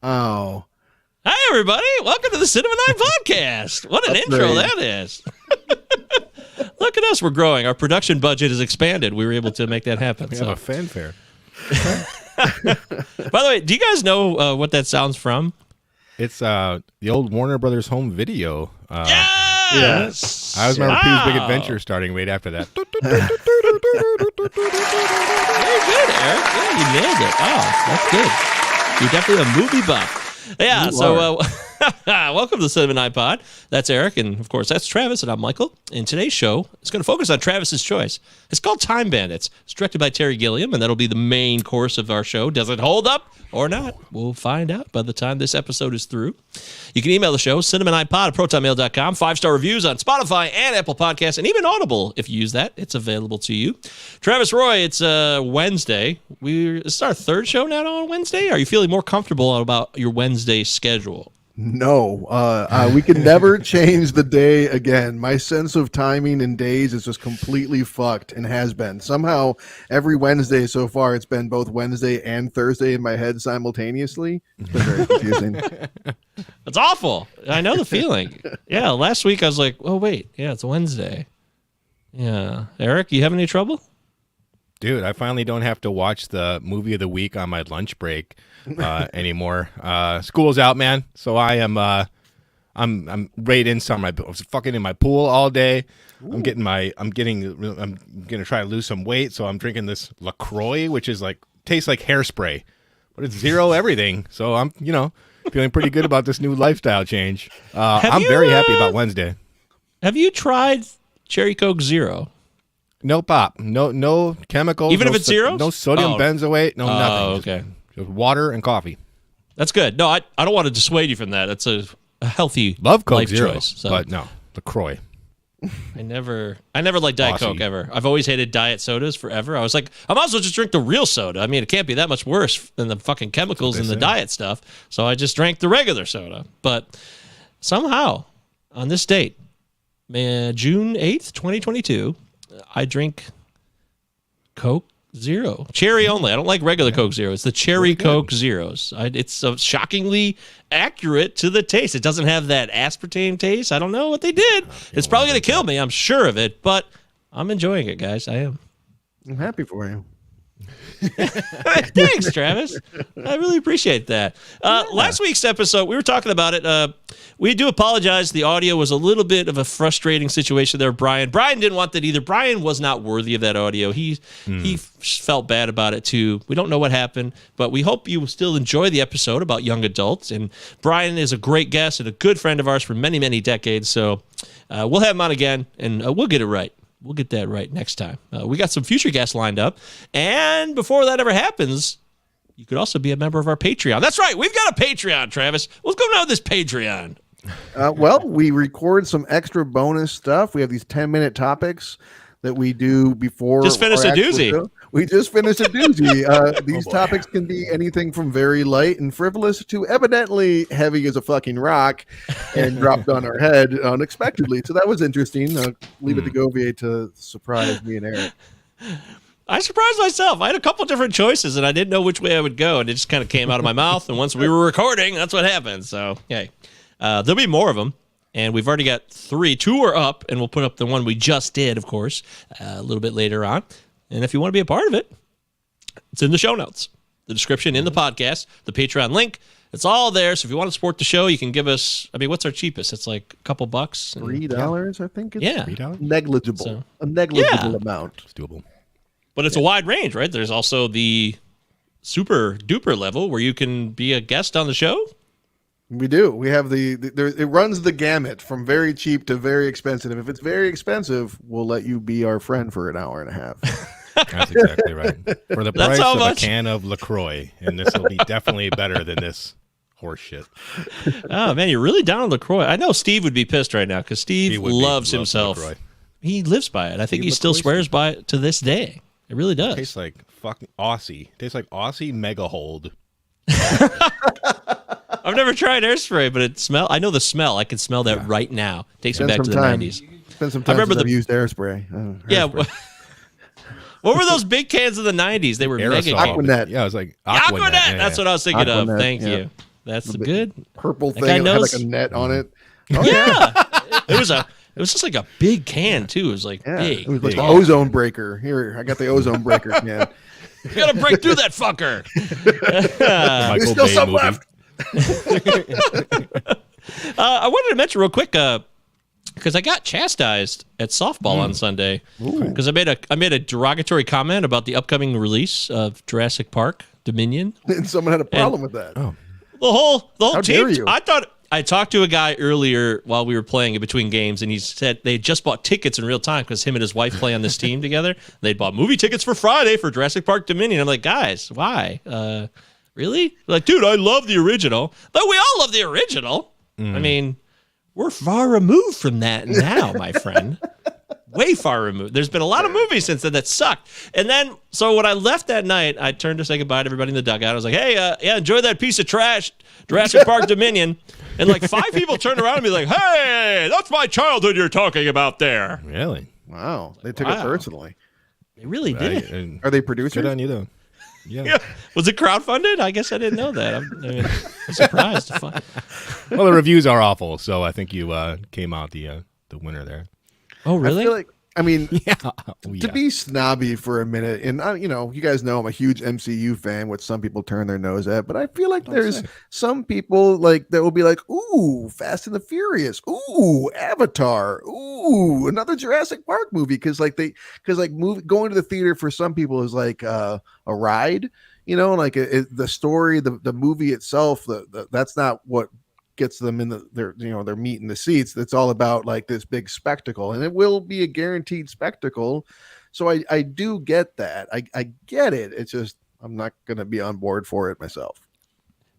Oh. Hi, everybody. Welcome to the Cinema Night Podcast. What an intro that is. Look at us. We're growing. Our production budget has expanded. We were able to make that happen. We have a fanfare. By the way, do you guys know what that sounds from? It's the old Warner Brothers home video. Yes! I always remember Pee's Big Adventure starting right after that. Very good, Eric. Yeah, you nailed it. Oh, that's good. You're definitely a movie buff. Yeah, so welcome to the Cinema Night Pod. That's Eric, and of course, that's Travis, and I'm Michael. And today's show is going to focus on Travis's choice. It's called Time Bandits. It's directed by Terry Gilliam, and that'll be the main course of our show. Does it hold up or not? We'll find out by the time this episode is through. You can email the show, cinemanightpod@protonmail.com. 5-star reviews on Spotify and Apple Podcasts, and even Audible. If you use that, it's available to you. Travis Roy, it's Wednesday. It's our third show now on Wednesday. Are you feeling more comfortable about your Wednesday schedule? No, we can never change the day again. My sense of timing and days is just completely fucked and has been. Somehow, every Wednesday so far, it's been both Wednesday and Thursday in my head simultaneously. It's been very confusing. That's awful. I know the feeling. Yeah, last week I was like, oh, wait. Yeah, it's Wednesday. Yeah. Eric, you having any trouble? Dude, I finally don't have to watch the movie of the week on my lunch break anymore. School's out, man. So I am I'm right in summer. I was fucking in my pool all day. Ooh. I'm gonna try to lose some weight, so I'm drinking this LaCroix, which is tastes like hairspray, but it's zero everything. So I'm feeling pretty good about this new lifestyle change. I'm very happy about Wednesday. Have you tried Cherry Coke Zero? No pop, no chemicals. Even if it's zero? No sodium benzoate, no nothing. Oh, okay. Just water and coffee. That's good. No, I don't want to dissuade you from that. That's a healthy Love Coke life Zero, choice. So. But no, LaCroix. I never liked Diet Coke ever. I've always hated diet sodas forever. I was like, I might as well just drink the real soda. I mean, it can't be that much worse than the fucking chemicals in the diet stuff. So I just drank the regular soda. But somehow, on this date, June 8th, 2022, I drink Coke Zero. Cherry only. I don't like regular Coke Zero. It's the Cherry Coke Zeros. It's shockingly accurate to the taste. It doesn't have that aspartame taste. I don't know what they did. It's probably going to kill me. I'm sure of it. But I'm enjoying it, guys. I am. I'm happy for you. Thanks, Travis. I really appreciate that. Last week's episode, we were talking about it. We do apologize. The audio was a little bit of a frustrating situation there, Brian. Brian didn't want that either. Brian was not worthy of that audio. He felt bad about it, too. We don't know what happened, but we hope you still enjoy the episode about young adults. And Brian is a great guest and a good friend of ours for many, many decades. So we'll have him on again, and we'll get it right. We'll get that right next time. We got some future guests lined up. And before that ever happens, you could also be a member of our Patreon. That's right. We've got a Patreon, Travis. What's going on with this Patreon? Well, we record some extra bonus stuff. We have these 10-minute topics that we do before. Just finished a doozy. Show. We just finished a doozy. These topics can be anything from very light and frivolous to evidently heavy as a fucking rock and dropped on our head unexpectedly. So that was interesting. Leave it to Govier to surprise me and Eric. I surprised myself. I had a couple different choices, and I didn't know which way I would go, and it just kind of came out of my mouth. And once we were recording, that's what happened. So, yay. There'll be more of them. And we've already got 3. 2 are up, and we'll put up the one we just did, of course, a little bit later on. And if you want to be a part of it, it's in the show notes, the description in the podcast, the Patreon link. It's all there. So if you want to support the show, you can give us, what's our cheapest? It's like a couple bucks. $3, I think. It's $3? Negligible. So, a negligible amount. It's doable. But it's a wide range, right? There's also the super duper level where you can be a guest on the show. We do. We have it runs the gamut from very cheap to very expensive. If it's very expensive, we'll let you be our friend for an hour and a half. That's exactly right. For the price of a can of LaCroix. And this will be definitely better than this horse shit. Oh, man, you're really down on LaCroix. I know Steve would be pissed right now because Steve loves himself. LaCroix. He lives by it. I think he still swears by it to this day. It really does. It tastes like fucking Aussie. It tastes like Aussie Mega Hold. I've never tried Airspray, but I know the smell. I can smell that right now. Takes me back to the 90s. Spend some time since I've used Airspray. Hairspray. What were those big cans of the 90s? They were mega cans. Aquanet. Yeah, it was like Aquanet. That's what I was thinking of. Thank you. That's good. Purple That guy thing that had knows. like a net on it. It was just like a big can too. It was like Yeah, big. it was like the long. ozone breaker. Here, I got the ozone breaker can. You gotta break through that fucker. There's still some left. I wanted to mention real quick because I got chastised at softball on Sunday because I made a derogatory comment about the upcoming release of Jurassic Park Dominion. And someone had a problem with that. Oh. The whole How team. dare you. I talked to a guy earlier while we were playing in between games, and he said they just bought tickets in real time because him and his wife play on this team together. They'd bought movie tickets for Friday for Jurassic Park Dominion. I'm like, guys, why? Really? Like, dude, I love the original. But we all love the original. I mean, we're far removed from that now, my friend. Way far removed. There's been a lot of movies since then that sucked. And then, so when I left that night, I turned to say goodbye to everybody in the dugout. I was like, hey, yeah, enjoy that piece of trash, Jurassic Park Dominion. And like 5 people turned around and be like, hey, that's my childhood you're talking about there. Really? Wow, they took it personally. They really did. Are they producers? Good on you, though. Yeah. Was it crowdfunded? I guess I didn't know that. I'm surprised. Well, the reviews are awful, so I think you came out the winner there. Oh, really? I feel like, I mean, Yeah. to be snobby for a minute, and you guys know I'm a huge MCU fan, which some people turn their nose at, but I feel like there's some people like that will be like, ooh, Fast and the Furious, ooh, Avatar, ooh, another Jurassic Park movie, because going to the theater for some people is like a ride, like the story, the movie itself, that's not what gets them in their meat in the seats. That's all about like this big spectacle, and it will be a guaranteed spectacle. So I do get that. I get it. It's just I'm not going to be on board for it myself.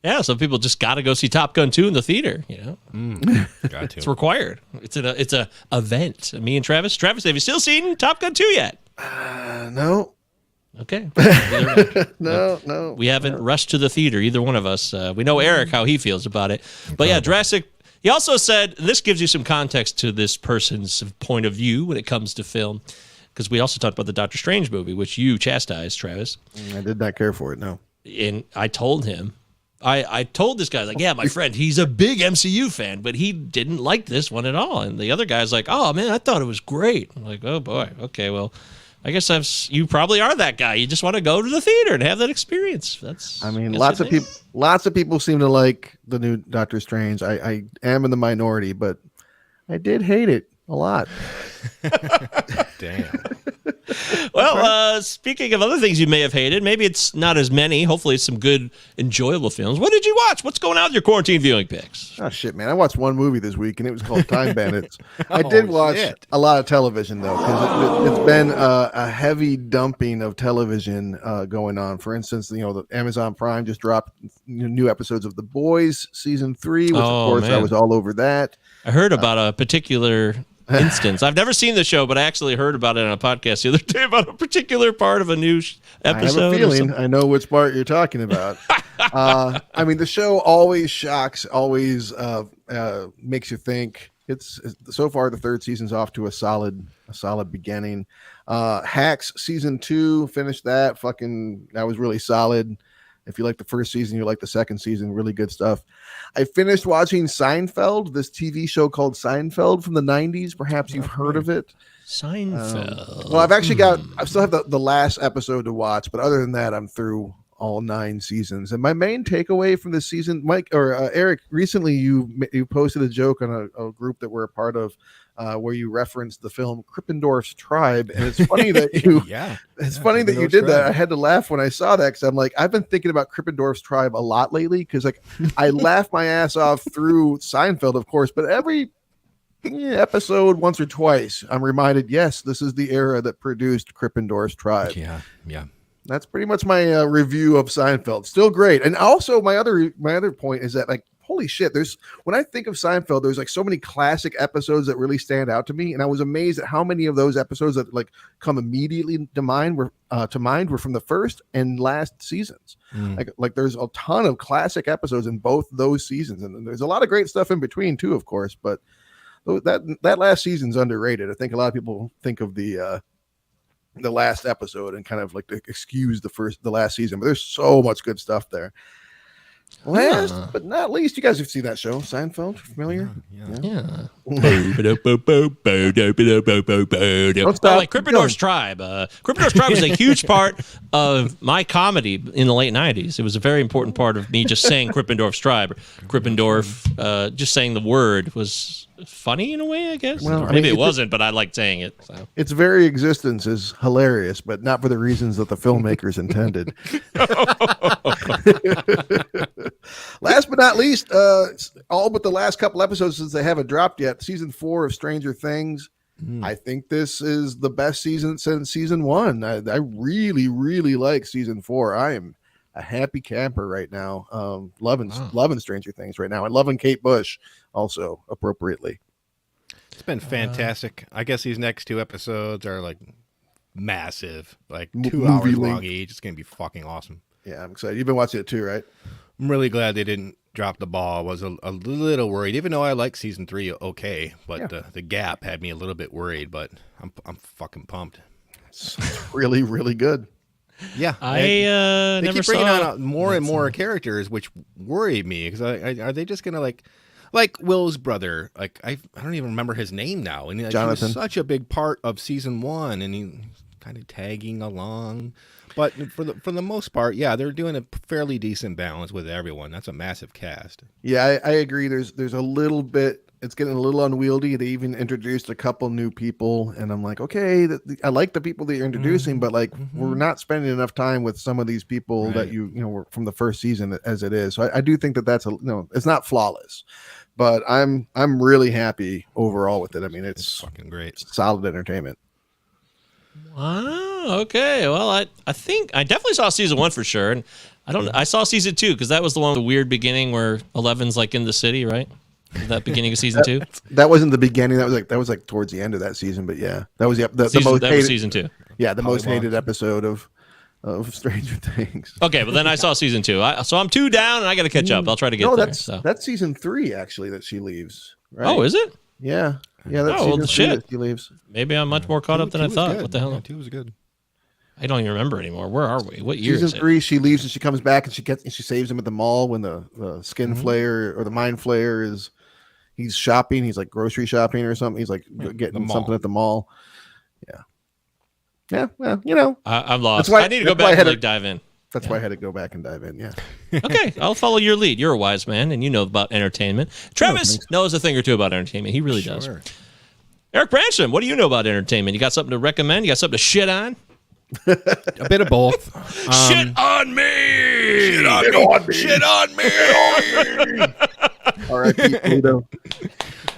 Yeah, some people just got to go see Top Gun 2 in the theater. Got to. It's required. It's a event. Me and Travis, have you still seen Top Gun 2 yet? No. Okay. No. We haven't rushed to the theater, either one of us. We know Eric, how he feels about it. But yeah, Jurassic, he also said, and this gives you some context to this person's point of view when it comes to film, because we also talked about the Doctor Strange movie, which you chastised, Travis. I did not care for it, no. And I told him, I told this guy, like, yeah, my friend, he's a big MCU fan, but he didn't like this one at all. And the other guy's like, oh, man, I thought it was great. I'm like, oh, boy. Okay, well, I guess you probably are that guy. You just want to go to the theater and have that experience. Lots of people seem to like the new Doctor Strange. I am in the minority, but I did hate it a lot. Damn. Well, speaking of other things you may have hated, maybe it's not as many. Hopefully it's some good, enjoyable films. What did you watch? What's going on with your quarantine viewing picks? Oh, shit, man. I watched one movie this week, and it was called Time Bandits. I did watch a lot of television, though, because it's been a heavy dumping of television going on. For instance, the Amazon Prime just dropped new episodes of The Boys Season 3, which, of course, I was all over that. I heard about a particular instance. I've never seen the show, but I actually heard about it on a podcast the other day about a particular part of a new episode. I have a feeling I know which part you're talking about. The show always shocks, always makes you think. It's so far the third season's off to a solid beginning. Hacks Season 2, finished that. That was really solid. If you like the first season, you like the second season, really good stuff. I finished watching Seinfeld, this TV show called Seinfeld from the 90s. Perhaps you've heard of it. Seinfeld. Well, I still have the last episode to watch, but other than that, I'm through all 9 seasons. And my main takeaway from this season, Mike or Eric, recently you posted a joke on a group that we're a part of, where you referenced the film Krippendorf's Tribe, and it's funny that you that you did that. I had to laugh when I saw that, because I'm like, I've been thinking about Krippendorf's Tribe a lot lately, because I laughed my ass off through Seinfeld, of course, but every episode once or twice I'm reminded, yes, this is the era that produced Krippendorf's Tribe. Yeah. That's pretty much my review of Seinfeld. Still great. And also my other point is that, like, holy shit, when I think of Seinfeld, there's like so many classic episodes that really stand out to me. And I was amazed at how many of those episodes that like come immediately to mind were from the first and last seasons. Like there's a ton of classic episodes in both those seasons. And there's a lot of great stuff in between too, of course. But that last season's underrated. I think a lot of people think of the last episode and kind of like to excuse the last season, but there's so much good stuff there. Last but not least, you guys have seen that show, Seinfeld. Familiar? Yeah. Don't Oh, stop. like Krippendorf's Tribe. Krippendorf's Tribe was a huge part of my comedy in the late 90s. It was a very important part of me just saying Krippendorf's Tribe. Krippendorf, just saying the word was funny in a way, I guess. Well, I Maybe mean, it wasn't, but I liked saying it. So. Its very existence is hilarious, but not for the reasons that the filmmakers intended. Last but not least, all but the last couple episodes, since they haven't dropped yet, season 4 of Stranger Things. I think this is the best season since season 1. I really, really like season 4. I am a happy camper right now. Loving Stranger Things right now, and loving Kate Bush also appropriately. It's been fantastic. I guess these next 2 episodes are like massive, like 2 hours long each. It's gonna be fucking awesome. Yeah, I'm excited. You've been watching it too, right? I'm really glad they didn't drop the ball. I was a little worried, even though I like season 3 okay, but the gap had me a little bit worried. But I'm fucking pumped. It's really, really good. Yeah, they never keep bringing on more and more characters, which worried me because are they just gonna like Will's brother? Like I don't even remember his name now, and Jonathan. He was such a big part of season 1, and he's kind of tagging along. But for the most part, yeah, they're doing a fairly decent balance with everyone. That's a massive cast. Yeah, I agree. There's a little bit. It's getting a little unwieldy. They even introduced a couple new people, and I'm like, okay, I like the people that you're introducing, but like we're not spending enough time with some of these people that you know were from the first season as it is. So I do think that's it's not flawless, but I'm really happy overall with it. I mean, it's fucking great, solid entertainment. Wow. Okay. Well, I think I definitely saw season 1 for sure, and I saw season 2 because that was the one with the weird beginning where Eleven's like in the city, right? That beginning of season 2. That wasn't the beginning. That was like towards the end of that season. But yeah, that was the most that hated, was season 2. Yeah, the most hated episode of Stranger Things. Okay, but then I saw season 2. So I'm 2 down, and I got to catch up. I'll try to get there. That's season 3 actually that she leaves. Right? Oh, is it? Yeah. That's season 3 shit. that she leaves. Maybe I'm much more caught up than I thought. Good. What the hell? Yeah, 2 was good. I don't even remember anymore. Where are we? What year Season is it? 3, she leaves and she comes back and she saves him at the mall when the skin flayer or the mind flayer he's shopping. He's like grocery shopping or something. He's like getting something at the mall. Yeah. Yeah. Well, I'm lost. Why, I need to go back and dive in. That's why I had to go back and dive in. Yeah. Okay, I'll follow your lead. You're a wise man, and you know about entertainment. Travis knows a thing or two about entertainment. He really does. Eric Branson, what do you know about entertainment? You got something to recommend? You got something to shit on? A bit of both. Shit on me! Shit on me! All right, Pluto.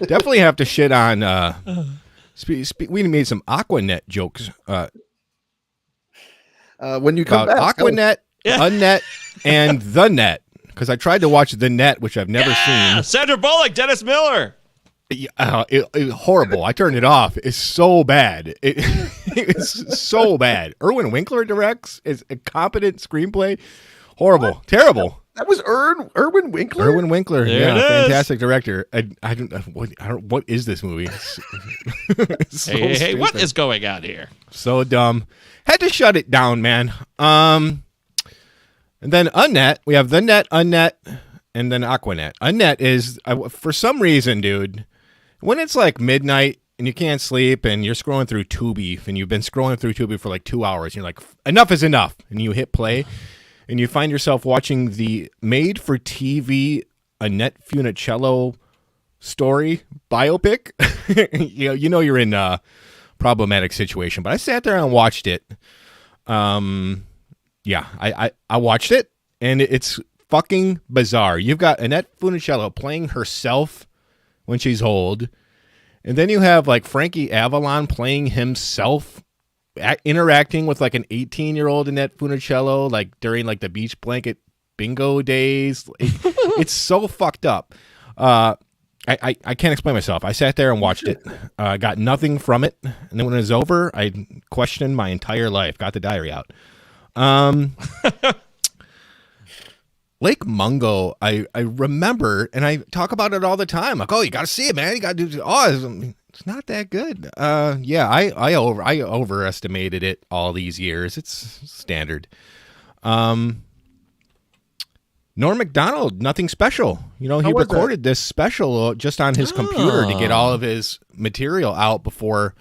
Definitely have to shit on. We made some Aquanet jokes. When you come back, Aquanet, Unnet, and The Net. Because I tried to watch The Net, which I've never seen. Sandra Bullock, Dennis Miller. It horrible. I turned it off. It's so bad. It's so bad. Erwin Winkler directs. It's a competent screenplay. Horrible. What? Terrible. That was Erwin Winkler. Erwin Winkler. There fantastic director. I don't. What is this movie? It's so hey, what is going on here? So dumb. Had to shut it down, man. And then Unnet. We have The Net, Unnet, and then Aquanet. Unnet is for some reason, dude. When it's like midnight and you can't sleep and you're scrolling through Tubi and you've been scrolling through Tubi for like 2 hours, and you're like, enough is enough, and you hit play. And you find yourself watching the made-for-TV Annette Funicello story biopic. you know you're in a problematic situation. But I sat there and watched it. I watched it, and it's fucking bizarre. You've got Annette Funicello playing herself when she's old, and then you have like Frankie Avalon playing himself, interacting with like an 18-year-old Annette Funicello, like during like the beach blanket bingo days. It's so fucked up. I can't explain myself. I sat there and watched it. Got nothing from it. And then when it was over, I questioned my entire life. Got the diary out. Lake Mungo, I remember, and I talk about it all the time. Like, oh, you got to see it, man. You got to do. Oh, it's not that good. I overestimated it all these years. It's standard. Norm Macdonald, nothing special. You know, he How was recorded this special just on his computer to get all of his material out before.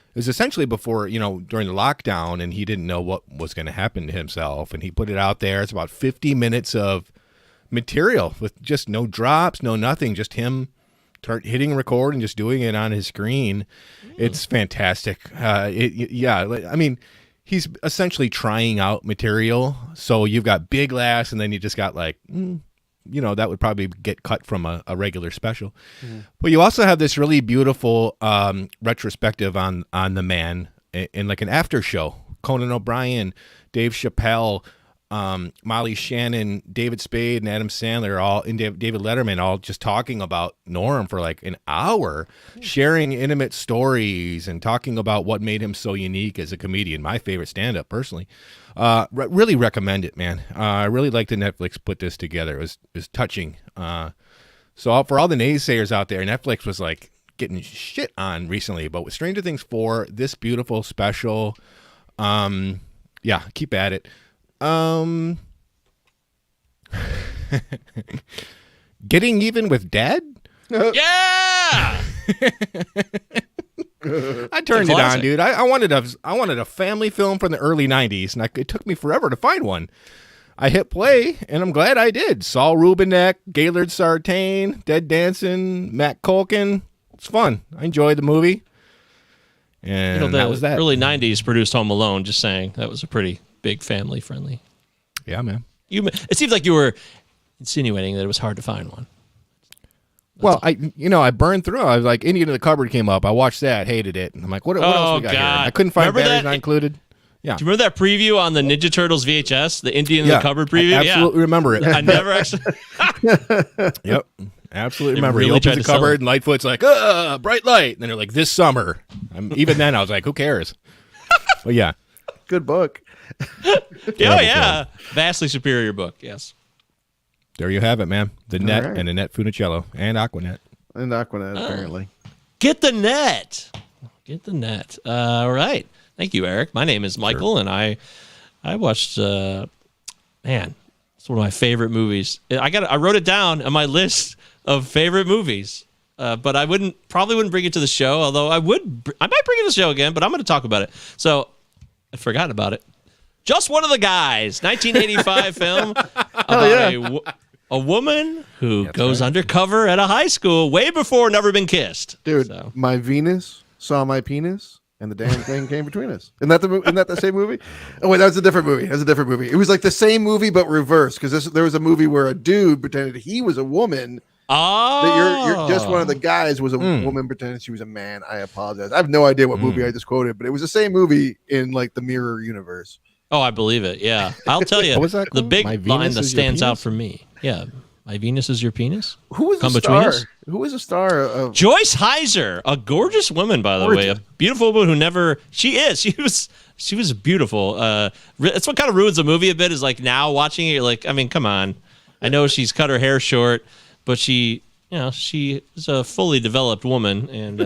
It was essentially before, you know, during the lockdown, and he didn't know what was going to happen to himself, and he put it out there. It's about 50 minutes of material with just no drops, no nothing, just him hitting record and just doing it on his screen. It's fantastic. I mean, he's essentially trying out material. So you've got big laughs, and then you just got like, you know, that would probably get cut from a regular special. But you also have this really beautiful retrospective on the man in like an after show. Conan O'Brien, Dave Chappelle, Molly Shannon, David Spade, and Adam Sandler, all in David Letterman, all just talking about Norm for like an hour, sharing intimate stories and talking about what made him so unique as a comedian. My favorite stand-up, personally. Really recommend it, man. I really like that Netflix put this together. It was touching. So for all the naysayers out there, Netflix was like getting shit on recently, but with Stranger Things 4, this beautiful special, yeah, keep at it. Getting even with Dad? Yeah. I turned it on, dude. I wanted a family film from the early 90s, and it took me forever to find one. I hit play, and I'm glad I did. Saul Rubinek, Gaylord Sartain, Dead Danson, Matt Culkin. It's fun. I enjoyed the movie. And that was that. Early 90s produced Home Alone, just saying. That was a pretty big family friendly. Yeah, man. It seems like you were insinuating that it was hard to find one. Well, I burned through. I was like, Indian in the Cupboard came up. I watched that, hated it. And I'm like, what else we got here? I couldn't find Batteries Not Included. Yeah. Do you remember that preview on the Ninja Turtles VHS, the Indian in the Cupboard preview? I absolutely remember it. I never actually. Yep. Absolutely remember. Really he opens the cupboard and Lightfoot's like, bright light. And then they're like, this summer. Even then, I was like, who cares? But yeah. Good book. Yeah. Vastly superior book, yes. There you have it, man. The Net and Annette Funicello and Aquanet. And Aquanet, apparently. Get the net. Get the net. All right. Thank you, Eric. My name is Michael, and I watched, man, it's one of my favorite movies. I wrote it down on my list of favorite movies, but I probably wouldn't bring it to the show, although I might bring it to the show again, but I'm going to talk about it. So I forgot about it. Just One of the Guys, 1985 film about a woman who goes undercover at a high school way before Never Been Kissed. Dude, so. My Venus saw my penis, and the damn thing came between us. Isn't that the same movie? Oh, wait, that was a different movie. It was like the same movie, but reversed, because there was a movie where a dude pretended he was a woman. Oh. That you're Just One of the Guys was a woman pretending she was a man. I apologize. I have no idea what movie I just quoted, but it was the same movie in like the mirror universe. Oh, I believe it. Yeah. I'll tell you. What was that the called? big My line Venus that is your stands out penis? for me. Yeah. My Venus is your penis? Who was Come the between star? us? Who was the star of Joyce Heiser, a gorgeous woman, by the way, a beautiful woman who never. She was beautiful. It's what kind of ruins the movie a bit. Is like now watching it, you're like, I mean, come on. I know she's cut her hair short, but she is a fully developed woman, and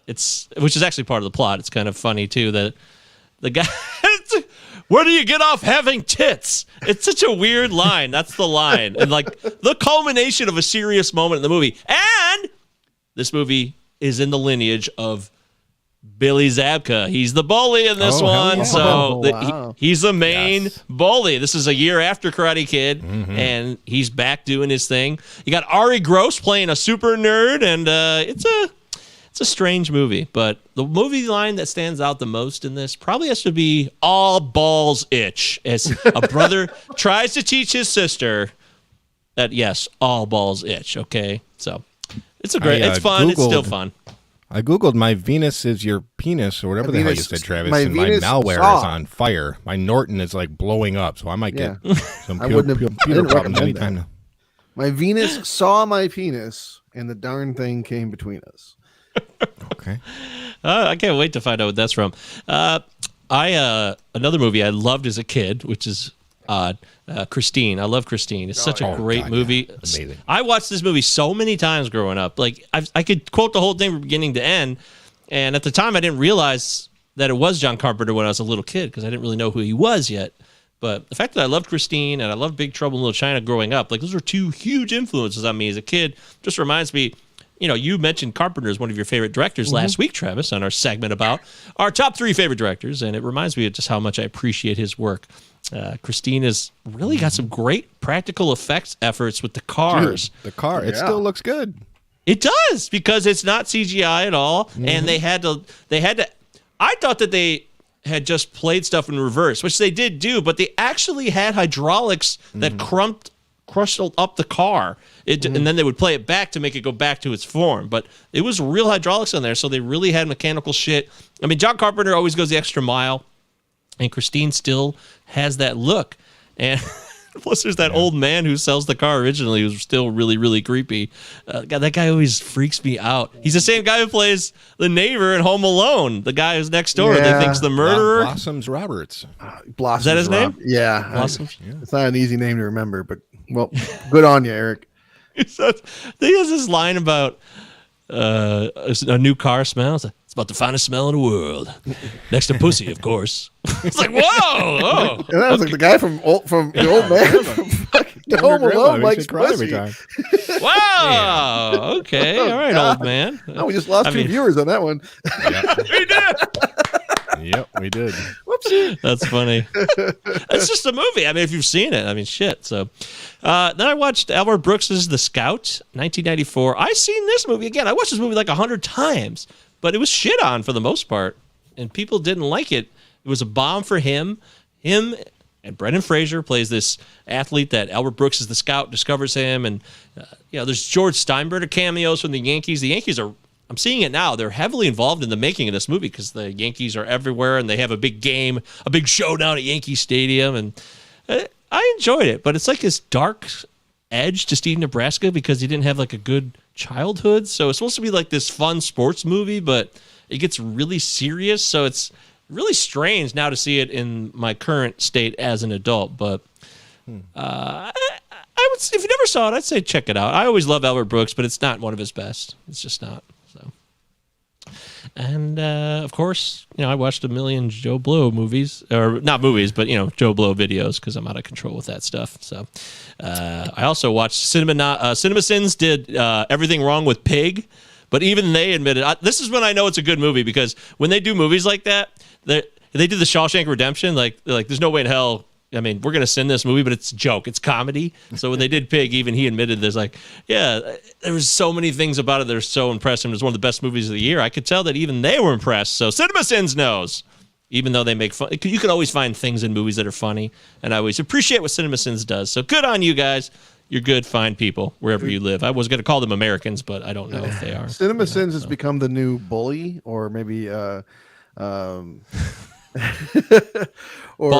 which is actually part of the plot. It's kind of funny too that the guy. Where do you get off having tits? It's such a weird line. That's the line. And like the culmination of a serious moment in the movie. And this movie is in the lineage of Billy Zabka. He's the bully in this one. Yeah. So he's the main bully. This is a year after Karate Kid, and he's back doing his thing. You got Ari Gross playing a super nerd, and it's a strange movie, but the movie line that stands out the most in this probably has to be all balls itch, as a brother tries to teach his sister that, yes, all balls itch, okay? So it's it's fun. It's still fun. I Googled my Venus is your penis, or whatever the hell you said, Travis, and my Venus malware saw. is on fire. My Norton is like blowing up, so I might get some I computer didn't problems recommend anytime that. now. My Venus saw my penis, and the darn thing came between us. Okay. I can't wait to find out what that's from. Another movie I loved as a kid, which is Christine. I love Christine. It's such a great movie. Yeah. Amazing. I watched this movie so many times growing up. Like I could quote the whole thing from beginning to end. And at the time, I didn't realize that it was John Carpenter when I was a little kid because I didn't really know who he was yet. But the fact that I loved Christine and I loved Big Trouble in Little China growing up, like those were two huge influences on me as a kid. Just reminds me, you mentioned Carpenter as one of your favorite directors last week, Travis, on our segment about our top 3 favorite directors. And it reminds me of just how much I appreciate his work. Christine has really got some great practical effects efforts with the cars. Dude, the car, it still looks good. It does, because it's not CGI at all. And they had to, I thought that they had just played stuff in reverse, which they did do, but they actually had hydraulics that crushed up the car. And then they would play it back to make it go back to its form. But it was real hydraulics on there, so they really had mechanical shit. I mean, John Carpenter always goes the extra mile, and Christine still has that look. And plus, there's that old man who sells the car originally, who's still really, really creepy. God, that guy always freaks me out. He's the same guy who plays the neighbor in Home Alone, the guy who's next door. They think's the murderer. Blossoms Roberts. Blossoms. Is that his name? Yeah. Blossoms. It's not an easy name to remember, but well, good on you, Eric. He has this line about a new car smells. It's about the finest smell in the world, next to pussy, of course. It's like, whoa! Oh. And that was like the guy from the old man from fucking Home Alone likes pussy. Wow. Okay. All right, old man. No, we just lost 2 viewers on that one. We did. Yep, we did. Whoopsie. That's funny. It's just a movie. I mean, if you've seen it, I mean, shit. So then I watched Albert Brooks's The Scout, 1994. I seen this movie again. I watched this movie like 100 times, but it was shit on for the most part, and people didn't like it. It was a bomb for him. Him and Brendan Fraser plays this athlete that Albert Brooks is the scout, discovers him, and there's George Steinbrenner cameos from the Yankees. The Yankees are, I'm seeing it now, they're heavily involved in the making of this movie because the Yankees are everywhere and they have a big game, a big showdown at Yankee Stadium, and I enjoyed it. But it's like this dark edge to Steve Nebraska because he didn't have like a good childhood. So it's supposed to be like this fun sports movie, but it gets really serious. So it's really strange now to see it in my current state as an adult. But I would, if you never saw it, I'd say check it out. I always love Albert Brooks, but it's not one of his best. It's just not. So, and of course, I watched a million Joe Blow movies, or not movies, but Joe Blow videos because I'm out of control with that stuff. So, I also watched CinemaSins did Everything Wrong with Pig. But even they admitted, this is when I know it's a good movie, because when they do movies like that, they do the Shawshank Redemption, like there's no way in hell, I mean, we're going to send this movie, but it's a joke, it's comedy. So when they did Pig, even he admitted there's like, there was so many things about it that are so impressive. It was one of the best movies of the year. I could tell that even they were impressed. So CinemaSins knows, even though they make fun, you can always find things in movies that are funny, and I always appreciate what CinemaSins does. So good on you guys. You're good, fine people, wherever you live. I was going to call them Americans, but I don't know if they are. CinemaSins has become the new bully, or maybe or Paul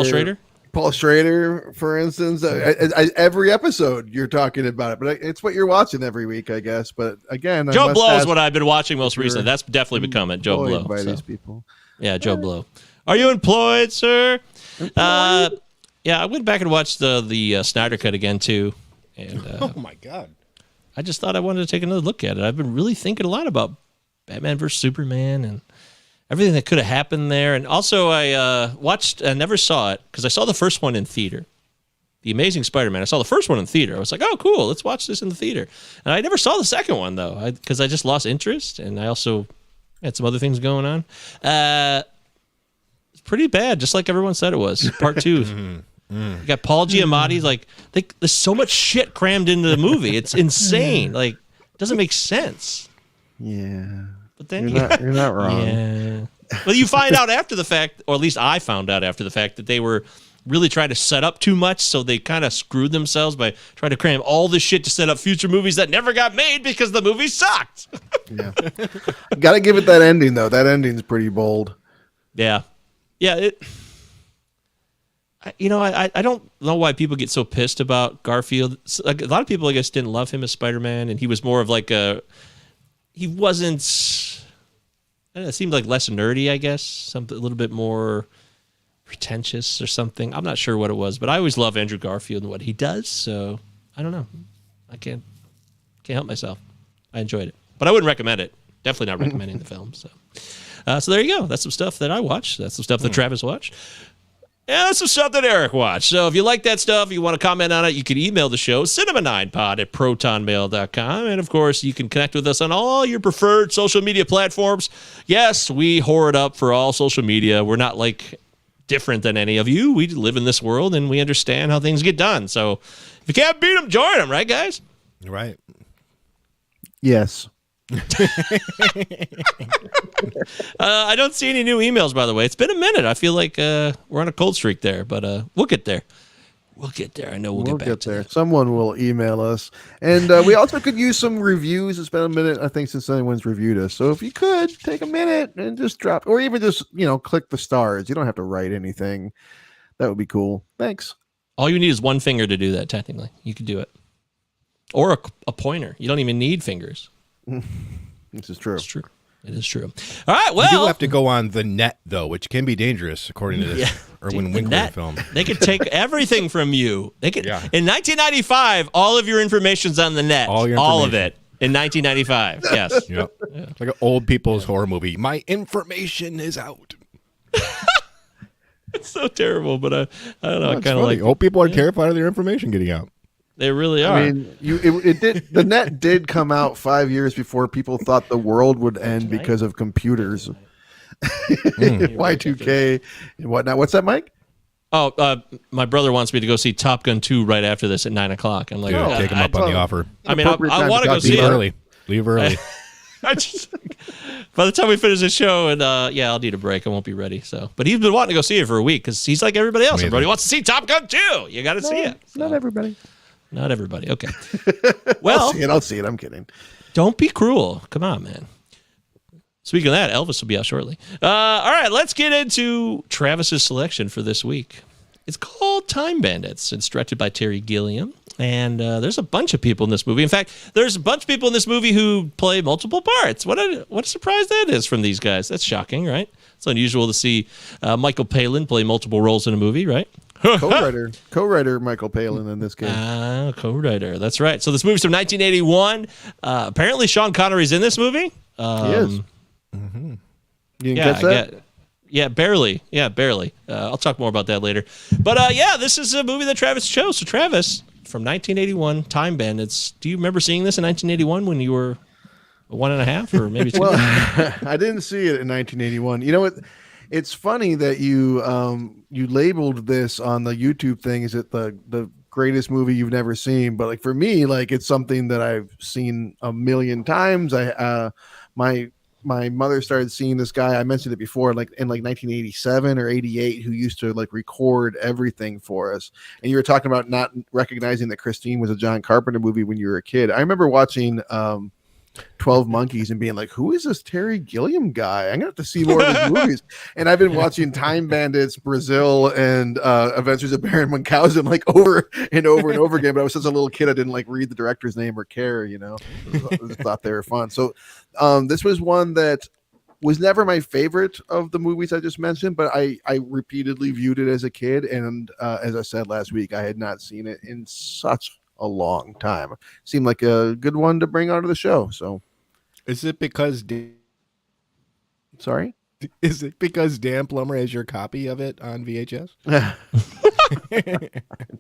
Schrader? Paul Schrader, for instance. Every episode you're talking about it, but it's what you're watching every week, I guess. But again, Joe Blow is what I've been watching most recently. That's definitely become it, Joe Blow. By these people. Yeah, Joe Blow. Are you employed, sir? Employed? Yeah, I went back and watched the Snyder Cut again, too. And oh my God. I just thought I wanted to take another look at it. I've been really thinking a lot about Batman vs. Superman and everything that could have happened there. And also I never saw it because I saw the first one in theater. The Amazing Spider-Man. I saw the first one in theater. I was like, oh, cool, let's watch this in the theater. And I never saw the second one, though, because I just lost interest. And I also had some other things going on. It's pretty bad, just like everyone said it was. Part 2. You got Paul Giamatti's there's so much shit crammed into the movie. It's insane. Like, it doesn't make sense. Yeah. But then you're not wrong. Yeah. Well, you find out after the fact, or at least I found out after the fact, that they were really trying to set up too much, so they kind of screwed themselves by trying to cram all this shit to set up future movies that never got made because the movie sucked. Yeah. Got to give it that ending, though. That ending's pretty bold. Yeah. Yeah, I don't know why people get so pissed about Garfield. A lot of people, I guess, didn't love him as Spider-Man, and he was more of he wasn't, it seemed like less nerdy, I guess, something a little bit more pretentious or something. I'm not sure what it was, but I always love Andrew Garfield and what he does, so I don't know. I can't help myself. I enjoyed it, but I wouldn't recommend it. Definitely not recommending the film. So there you go. That's some stuff that I watched. That's some stuff that Travis watched. Yeah, that's some stuff that Eric watched. So if you like that stuff, you want to comment on it, you can email the show, cinema9pod@protonmail.com. And, of course, you can connect with us on all your preferred social media platforms. Yes, we whore it up for all social media. We're not, different than any of you. We live in this world, and we understand how things get done. So if you can't beat them, join them, right, guys? Right. Yes. I don't see any new emails, by the way. It's been a minute. I feel like we're on a cold streak there, but we'll get there. We'll get there. I know we'll get back to there. that. Someone will email us. And we also could use some reviews. It's been a minute, I think, since anyone's reviewed us. So if you could take a minute and just drop, or even just, click the stars. You don't have to write anything. That would be cool. Thanks. All you need is one finger to do that, technically. You could do it. Or a pointer. You don't even need fingers. This is true. It's true. It is true. All right, well. You do have to go on the net, though, which can be dangerous, according to this Erwin Winkler film. They could take everything from you. They could. Yeah. In 1995, all of your information's on the net. All of it. In 1995, yes. Yep. Yeah. It's like an old people's horror movie. My information is out. It's so terrible, but I don't know. I kind of like old people are terrified of their information getting out. They really are. I mean, it did. The net did come out 5 years before people thought the world would end because of computers. Y2K and whatnot. What's that, Mike? Oh, my brother wants me to go see Top Gun 2 right after this at 9:00. I'm like, take him up on the offer. I mean, I want to go see it. Leave early. By the time we finish the show, and I'll need a break. I won't be ready. So, but he's been wanting to go see it for a week because he's like everybody else. Everybody wants to see Top Gun 2. You got to see it. So. Not everybody. Not everybody. Okay. Well, I'll see it. I'm kidding. Don't be cruel. Come on, man. Speaking of that, Elvis will be out shortly. All right, let's get into Travis's selection for this week. It's called Time Bandits. It's directed by Terry Gilliam. And there's a bunch of people in this movie. In fact, there's a bunch of people in this movie who play multiple parts. What a surprise that is from these guys. That's shocking, right? It's unusual to see Michael Palin play multiple roles in a movie, right? Co-writer Michael Palin in this case. Co-writer. That's right. So this movie's from 1981. Apparently Sean Connery's in this movie. He is. Mm-hmm. You didn't catch that? Yeah, barely. I'll talk more about that later. But this is a movie that Travis chose. So Travis, from 1981, Time Bandits. Do you remember seeing this in 1981 when you were 1.5 or maybe 2? Well, I didn't see it in 1981. You know what? It's funny that you labeled this on the YouTube thing. Is it the greatest movie you've never seen? But for me, it's something that I've seen a million times. My mother started seeing this guy. I mentioned it before, in 1987 or 88, who used to record everything for us. And you were talking about not recognizing that Christine was a John Carpenter movie when you were a kid. I remember watching 12 Monkeys and being like, who is this Terry Gilliam guy? I'm gonna have to see more of his movies. And I've been watching Time Bandits, Brazil, and Adventures of Baron Munchausen over and over and over again. But I was such a little kid, I didn't read the director's name or care. I just thought they were fun. So this was one that was never my favorite of the movies I just mentioned, but I repeatedly viewed it as a kid. And as I said last week, I had not seen it in such a long time. Seemed like a good one to bring onto the show. So is it because sorry? Is it because Dan Plummer has your copy of it on VHS?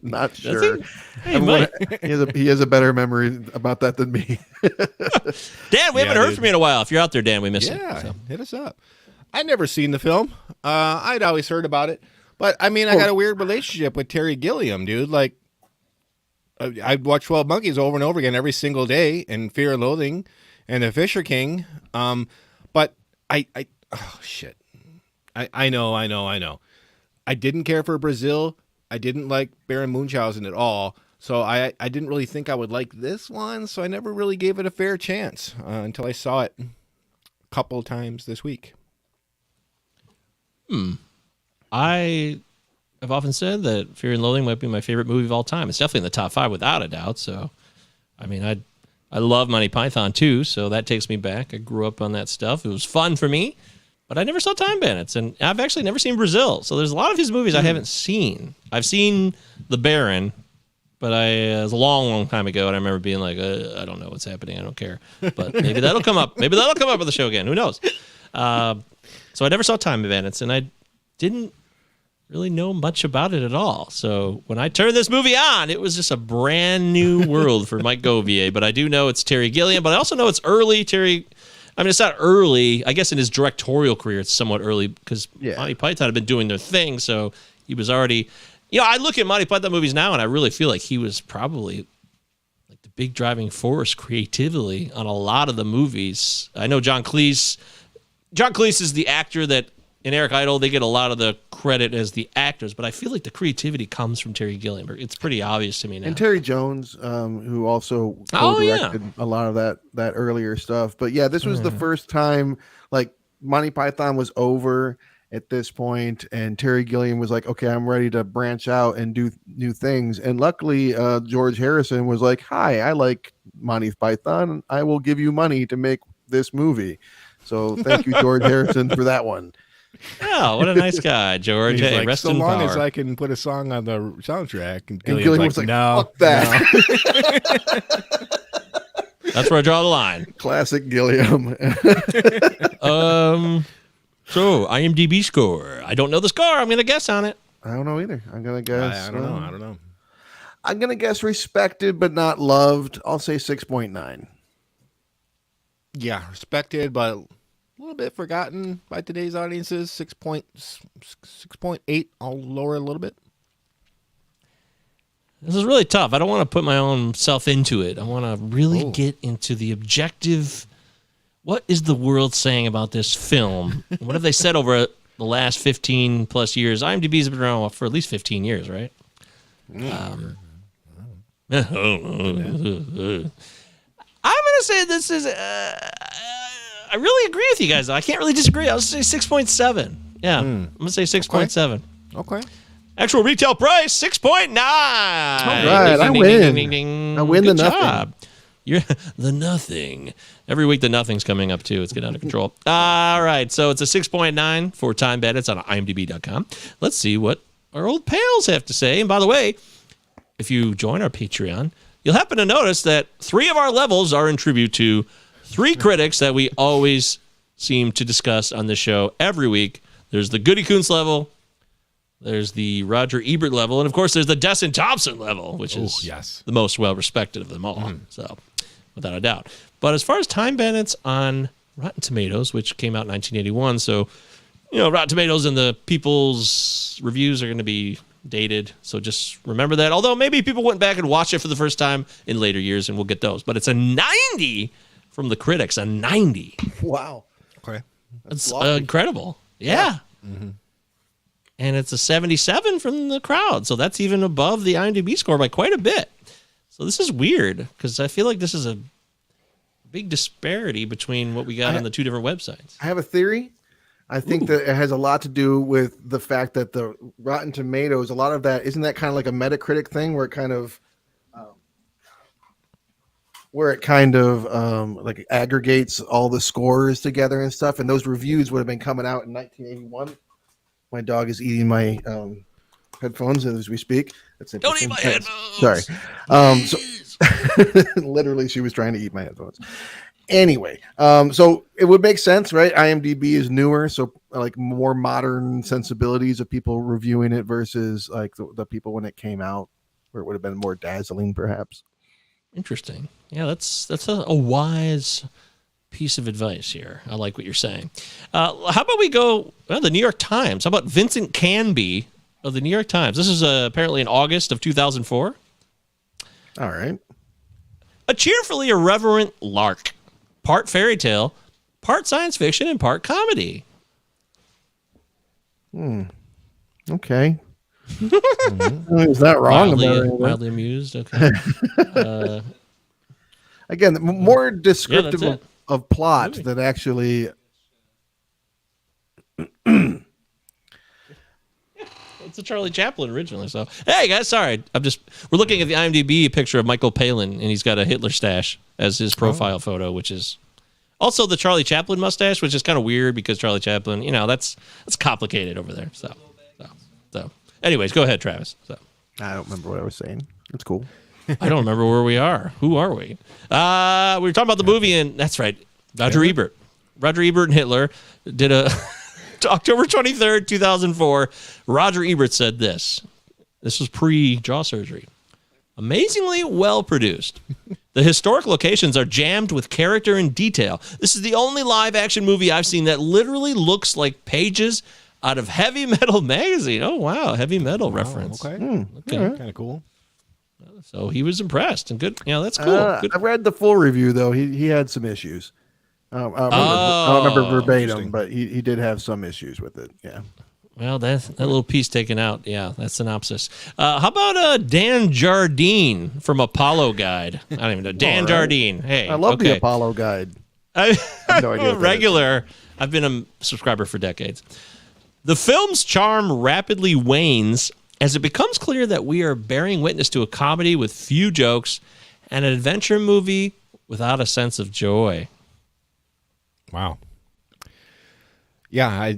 Not sure. He has a better memory about that than me. Dan, we haven't heard from you in a while. If you're out there, Dan, we miss you. Yeah, hit us up. I'd never seen the film. I'd always heard about it. But, I got a weird relationship with Terry Gilliam, dude. I'd watch 12 Monkeys over and over again every single day, and Fear and Loathing and The Fisher King. But oh, shit. I know. I didn't care for Brazil. I didn't like Baron Munchausen at all. So I didn't really think I would like this one. So I never really gave it a fair chance until I saw it a couple times this week. I have often said that Fear and Loathing might be my favorite movie of all time. It's definitely in the top 5 without a doubt. So, I love Monty Python too. So that takes me back. I grew up on that stuff. It was fun for me. But I never saw Time Bandits, and I've actually never seen Brazil. So there's a lot of his movies I haven't seen. I've seen The Baron, but it was a long, long time ago, and I remember being like, I don't know what's happening. I don't care. But maybe that'll come up. Maybe that'll come up with the show again. Who knows? So I never saw Time Bandits, and I didn't really know much about it at all. So when I turned this movie on, it was just a brand new world for Mike Govier. But I do know it's Terry Gilliam, but I also know it's early Terry. I mean, it's not early. I guess in his directorial career, it's somewhat early because Monty Python had been doing their thing. So he was already, I look at Monty Python movies now and I really feel like he was probably like the big driving force creatively on a lot of the movies. I know John Cleese is the actor that in Eric Idle, they get a lot of the credit as the actors, but I feel like the creativity comes from Terry Gilliam. It's pretty obvious to me now. And Terry Jones, who also co-directed a lot of that earlier stuff. But yeah, this was the first time like Monty Python was over at this point, and Terry Gilliam was like, okay, I'm ready to branch out and do new things. And luckily, George Harrison was like, hi, I like Monty Python. I will give you money to make this movie. So thank you, George Harrison, for that one. Oh, what a nice guy, George. Hey, like, rest so in long power. as I can put a song on the soundtrack. And Gilliam was like, no, fuck that. No. That's where I draw the line. Classic Gilliam. So IMDb score. I don't know the score. I'm going to guess on it. I don't know either. I'm going to guess. I don't know. I'm going to guess respected but not loved. I'll say 6.9. Yeah, respected, but a little bit forgotten by today's audiences. 6.8. I'll lower it a little bit. This is really tough. I don't want to put my own self into it. I want to really get into the objective. What is the world saying about this film? What have they said over the last 15 plus years? IMDb's been around for at least 15 years, right? I'm going to say this is... I really agree with you guys, though. I can't really disagree. I'll say 6.7. Yeah, I'm going to say 6.7. Okay. Actual retail price, 6.9. All right, I win. I win the nothing. You're the nothing. Every week the nothing's coming up, too. It's getting out of control. All right, so it's a 6.9 for Time Bandits on imdb.com. Let's see what our old pals have to say. And by the way, if you join our Patreon, you'll happen to notice that 3 of our levels are in tribute to 3 critics that we always seem to discuss on the show every week. There's the Goody Koontz level, there's the Roger Ebert level, and of course there's the Desson Thompson level, which is the most well-respected of them all. So, without a doubt. But as far as Time Bandits on Rotten Tomatoes, which came out in 1981, so, Rotten Tomatoes and the people's reviews are going to be dated, so just remember that. Although maybe people went back and watched it for the first time in later years, and we'll get those. But it's a 90 from the critics, a 90. Wow. Okay. That's incredible. Yeah. Mm-hmm. And it's a 77 from the crowd, so that's even above the IMDb score by quite a bit. So this is weird, because I feel like this is a big disparity between what we got on the 2 different websites. I have a theory. I think that it has a lot to do with the fact that the Rotten Tomatoes, a lot of that, isn't that kind of like a Metacritic thing where it kind of like aggregates all the scores together and stuff, and those reviews would have been coming out in 1981. My dog is eating my headphones as we speak. That's Don't eat my headphones. Sorry. So literally, she was trying to eat my headphones. Anyway, so it would make sense, right? IMDb is newer, so like more modern sensibilities of people reviewing it versus like the people when it came out, where it would have been more dazzling, perhaps. Interesting. Yeah, that's a wise piece of advice here. I like what you're saying. How about we go the New York Times? How about Vincent Canby of the New York Times? This is apparently in August of 2004. All right. A cheerfully irreverent lark. Part fairy tale, part science fiction, and part comedy. Okay. Is that wrong? Mildly amused. Okay. Again, more descriptive of plot than actually. It's a Charlie Chaplin originally. So, hey guys, sorry, we're looking at the IMDb picture of Michael Palin, and he's got a Hitler stash as his profile photo, which is also the Charlie Chaplin mustache, which is kind of weird because Charlie Chaplin, that's complicated over there. So, anyways, go ahead, Travis. So, I don't remember what I was saying. It's cool. I don't remember where we are. Who are we? We were talking about the movie, and that's right, Roger Ebert and Hitler did a October 23rd, 2004, Roger Ebert said this. This was pre-jaw surgery. Amazingly well produced. The historic locations are jammed with character and detail. This is the only live-action movie I've seen that literally looks like pages out of Heavy Metal magazine. Oh, wow. Heavy Metal reference. Okay. Okay. Kind of cool. So he was impressed and good. Yeah, that's cool. Good. I've read the full review, though. He had some issues. I don't remember verbatim, but he did have some issues with it. Yeah. Well, that little piece taken out. Yeah, that synopsis. How about Dan Jardine from Apollo Guide? I don't even know. Dan Jardine. Hey, I love the Apollo Guide. I'm no idea a what that regular. I've been a subscriber for decades. The film's charm rapidly wanes as it becomes clear that we are bearing witness to a comedy with few jokes and an adventure movie without a sense of joy. Wow. Yeah,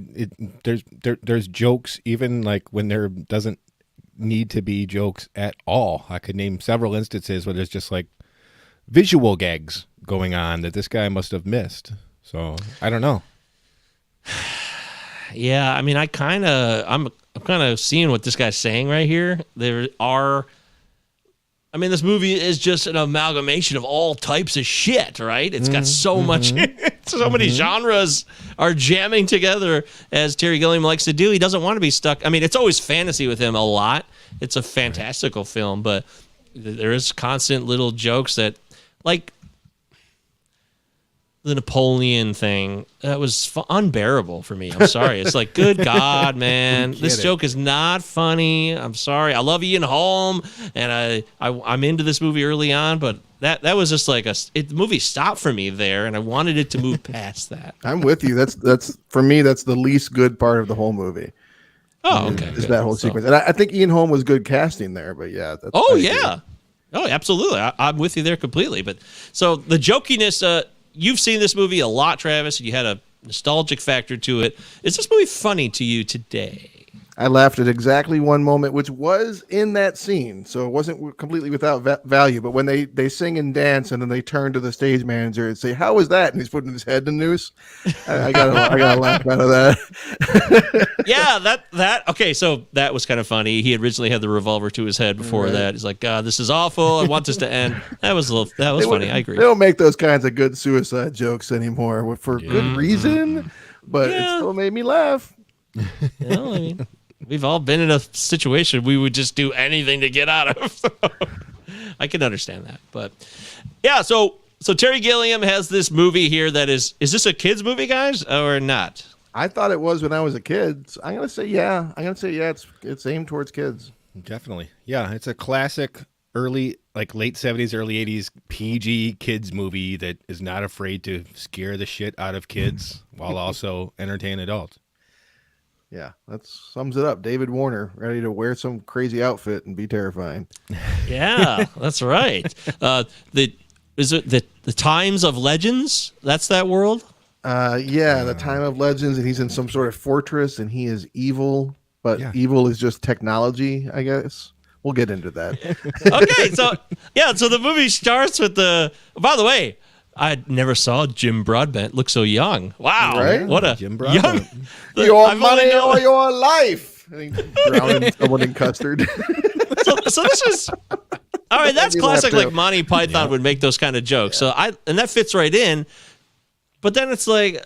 there's jokes even like when there doesn't need to be jokes at all. I could name several instances where there's just like visual gags going on that this guy must have missed. So I don't know. Yeah, I mean, I'm kind of seeing what this guy's saying right here. This movie is just an amalgamation of all types of shit, right? It's got so much, so many genres are jamming together, as Terry Gilliam likes to do. He doesn't want to be stuck. I mean, it's always fantasy with him a lot. It's a fantastical film, but there is constant little jokes that, like the Napoleon thing, that was unbearable for me. I'm sorry. It's like, good God, man, this joke is not funny. I'm sorry. I love Ian Holm, and I'm into this movie early on, but that was just like the movie stopped for me there, and I wanted it to move past that. I'm with you. That's for me. That's the least good part of the whole movie. Oh, okay. Is that whole sequence, and I think Ian Holm was good casting there. But yeah. Yeah. Oh, absolutely. I'm with you there completely. But so the jokiness. You've seen this movie a lot, Travis, and you had a nostalgic factor to it. Is this movie funny to you today? I laughed at exactly one moment, which was in that scene, so it wasn't completely without value. But when they sing and dance, and then they turn to the stage manager and say, "How was that?" and he's putting his head in the noose, I got a laugh out of that. Yeah, that okay. So that was kind of funny. He originally had the revolver to his head before that. He's like, "God, this is awful. I want this to end." That was funny. I agree. They don't make those kinds of good suicide jokes anymore for good reason, but it still made me laugh. Well, I mean, we've all been in a situation we would just do anything to get out of. So I can understand that. But yeah, so Terry Gilliam has this movie here that is this a kids movie, guys, or not? I thought it was when I was a kid. So I'm gonna say yeah. It's aimed towards kids. Definitely. Yeah, it's a classic late 70s, early 80s PG kids movie that is not afraid to scare the shit out of kids while also entertain adults. Yeah, that sums it up. David Warner, ready to wear some crazy outfit and be terrifying. Yeah, that's right. Is it the Times of Legends? That's that world? The Time of Legends, and he's in some sort of fortress, and he is evil, but evil is just technology, I guess. We'll get into that. Okay, so the movie starts with by the way, I never saw Jim Broadbent look so young. Wow. Right? What a Jim Broadbent. young... Your money or your life. I think drowning someone in custard. So this is... All right, that's classic, like Monty Python would make those kind of jokes. Yeah. And that fits right in. But then it's like,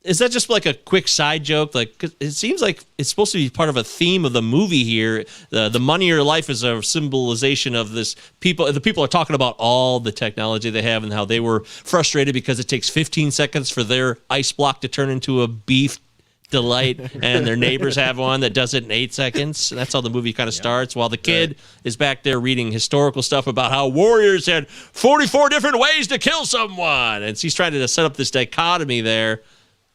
is that just like a quick side joke? Like, 'cause it seems like it's supposed to be part of a theme of the movie here. The money or your life is a symbolization of this people. The people are talking about all the technology they have and how they were frustrated because it takes 15 seconds for their ice block to turn into a beef delight, and their neighbors have one that does it in 8 seconds. That's how the movie kind of starts, while the kid is back there reading historical stuff about how warriors had 44 different ways to kill someone, and he's trying to set up this dichotomy there.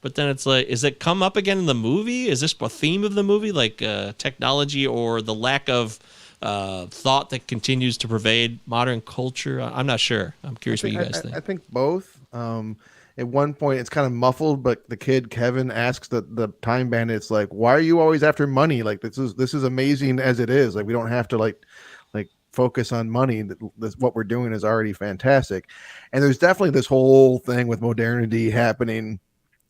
But then it's like, is it come up again in the movie? Is this a theme of the movie, like technology or the lack of thought that continues to pervade modern culture? I'm not sure. I'm curious what you guys think. I think both. At one point, it's kind of muffled, but the kid Kevin asks the Time Bandits, like, "Why are you always after money? Like, this is amazing as it is. Like, we don't have to like focus on money. What we're doing is already fantastic." And there's definitely this whole thing with modernity happening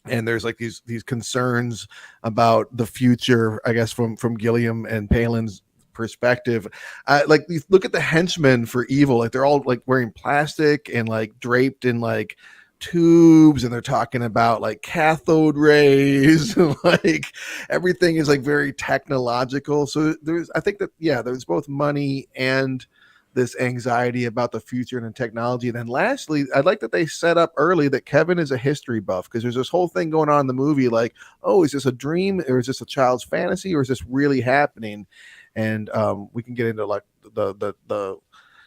and there's like these concerns about the future, I guess, from Gilliam and Palin's perspective. Like, you look at the henchmen for evil, like they're all like wearing plastic and like draped in like tubes, and they're talking about like cathode rays and like everything is like very technological. So I think that, yeah, there's both money and this anxiety about the future and the technology. And then lastly, I'd like that they set up early that Kevin is a history buff, because there's this whole thing going on in the movie like, oh, is this a dream, or is this a child's fantasy, or is this really happening? And we can get into like the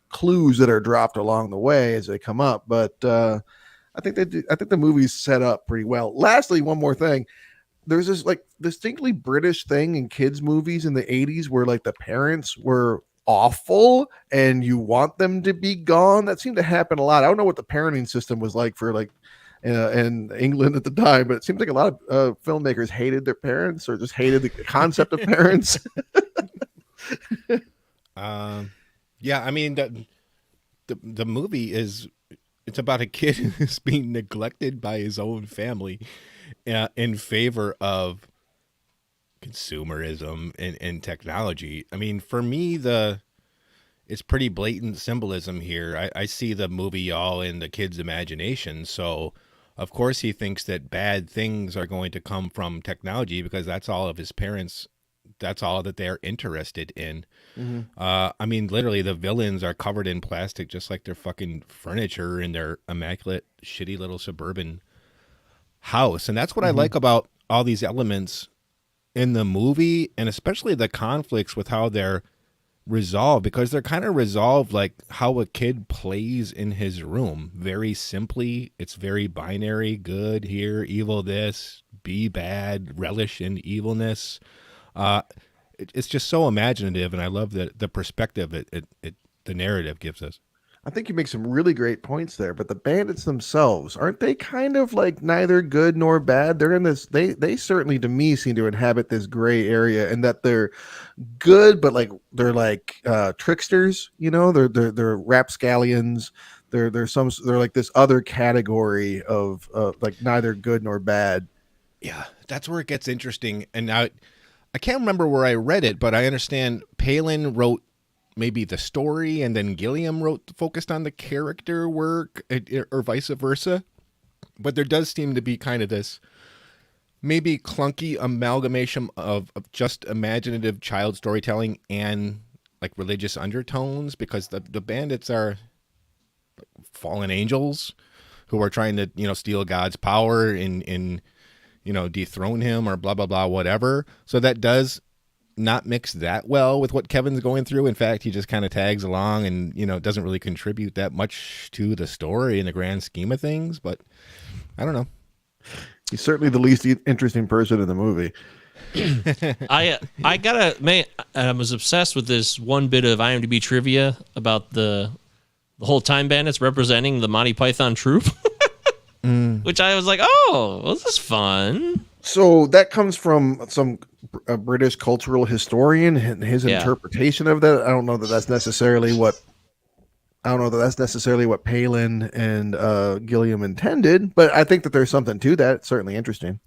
clues that are dropped along the way as they come up. But I think the movie's set up pretty well. Lastly, one more thing. There's this like distinctly British thing in kids movies in the 80s where like the parents were awful and you want them to be gone. That seemed to happen a lot. I don't know what the parenting system was like for like in England at the time, but it seems like a lot of filmmakers hated their parents, or just hated the concept of parents. Yeah, I mean the movie it's about a kid who's being neglected by his own family in favor of consumerism and technology. I mean, for me, it's pretty blatant symbolism here. I see the movie all in the kid's imagination. So, of course, he thinks that bad things are going to come from technology because that's all of his parents. That's all that they're interested in. Mm-hmm. I mean, literally, the villains are covered in plastic, just like their fucking furniture in their immaculate, shitty little suburban house. And that's what I like about all these elements in the movie, and especially the conflicts with how they're resolved, because they're kind of resolved like how a kid plays in his room. Very simply, it's very binary: good here, evil this, be bad, relish in evilness. It's just so imaginative, and I love the perspective the narrative gives us. I think you make some really great points there, but the bandits themselves, aren't they kind of like neither good nor bad? They're in this, they certainly to me seem to inhabit this gray area, and that they're good, but like they're like tricksters, you know, they're rapscallions. They're like this other category of like neither good nor bad. Yeah, that's where it gets interesting. And now I can't remember where I read it, but I understand Palin wrote maybe the story, and then Gilliam focused on the character work, or vice versa. But there does seem to be kind of this maybe clunky amalgamation of just imaginative child storytelling and like religious undertones, because the bandits are fallen angels who are trying to, you know, steal God's power in you know, dethrone him or blah, blah, blah, whatever. So that does not mix that well with what Kevin's going through. In fact, he just kind of tags along and, you know, doesn't really contribute that much to the story in the grand scheme of things. But I don't know. He's certainly the least interesting person in the movie. I was obsessed with this one bit of IMDb trivia about the whole Time Bandits representing the Monty Python troupe. Which I was like, oh, well, this is fun. So that comes from a British cultural historian, and his interpretation of that. I don't know that that's necessarily what Palin and Gilliam intended, but I think that there's something to that. It's certainly interesting.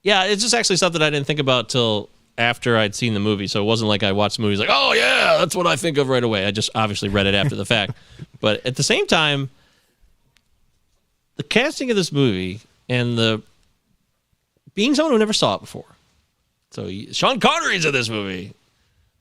Yeah, it's just actually something I didn't think about till after I'd seen the movie. So it wasn't like I watched the movie like, oh yeah, that's what I think of right away. I just obviously read it after the fact. But at the same time, the casting of this movie and the being someone who never saw it before. So Sean Connery's in this movie,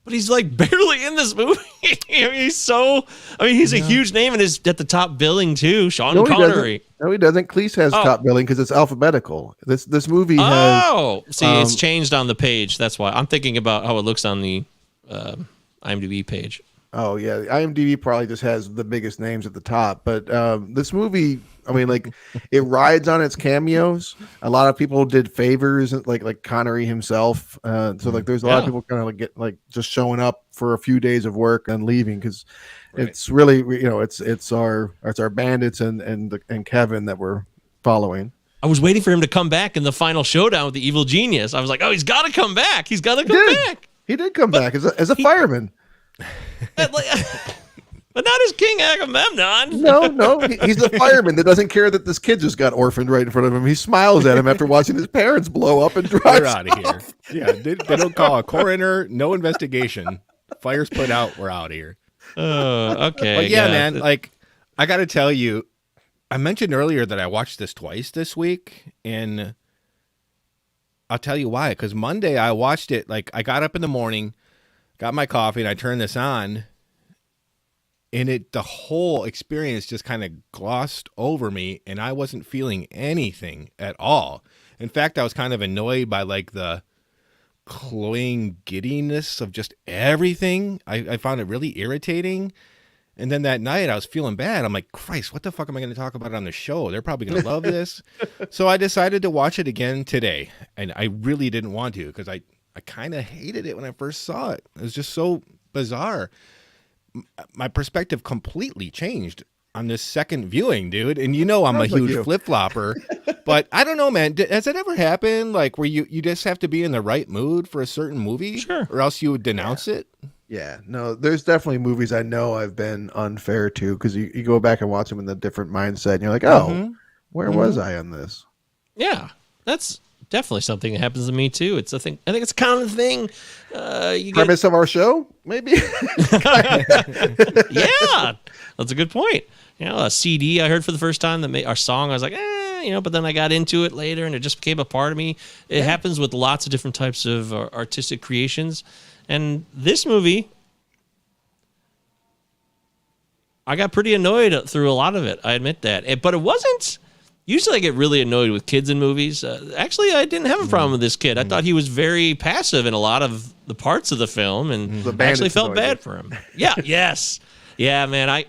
but he's like barely in this movie. He's a huge name and is at the top billing too. Sean Connery. No, he doesn't. Cleese has top billing because it's alphabetical. This movie has. It's changed on the page. That's why I'm thinking about how it looks on the IMDb page. Oh yeah, IMDb probably just has the biggest names at the top, but this movie, I mean, like, it rides on its cameos. A lot of people did favors, like Connery himself. So like, there's a lot of people kind of like get like just showing up for a few days of work and leaving, because it's really, you know, it's our bandits and Kevin that we're following. I was waiting for him to come back in the final showdown with the evil genius. I was like, oh, he's got to come back. He's got to come back. He did come back as a fireman. But But not as King Agamemnon. No, he's the fireman that doesn't care that this kid just got orphaned right in front of him. He smiles at him after watching his parents blow up and drives We're out of here. Yeah, they don't call a coroner, no investigation. Fire's put out, we're out of here. Okay. But yeah, man, like, I got to tell you, I mentioned earlier that I watched this twice this week, and I'll tell you why. Because Monday I watched it, like, I got up in the morning, got my coffee, and I turned this on, and the whole experience just kind of glossed over me, and I wasn't feeling anything at all. In fact, I was kind of annoyed by, like, the cloying giddiness of just everything. I found it really irritating. And then that night I was feeling bad. I'm like, Christ, what the fuck am I going to talk about on the show? They're probably going to love this. So I decided to watch it again today. And I really didn't want to because I kind of hated it when I first saw it. It was just so bizarre. My perspective completely changed on this second viewing, dude. And you know I'm a huge flip-flopper. But I don't know, man. Has it ever happened, like, where you just have to be in the right mood for a certain movie? Sure. Or else you would denounce it? Yeah, no, there's definitely movies I know I've been unfair to because you go back and watch them in a different mindset and you're like, oh, where was I on this? Yeah, that's definitely something that happens to me too. It's a thing. I think it's a common thing. Premise of our show, maybe? Yeah, that's a good point. You know, a CD I heard for the first time that made our song, I was like, but then I got into it later and it just became a part of me. It happens with lots of different types of artistic creations. And this movie, I got pretty annoyed through a lot of it. I admit that. But it wasn't. Usually I get really annoyed with kids in movies. Actually, I didn't have a problem with this kid. I thought he was very passive in a lot of the parts of the film and I actually felt bad for him. Yeah, yes. Yeah, man.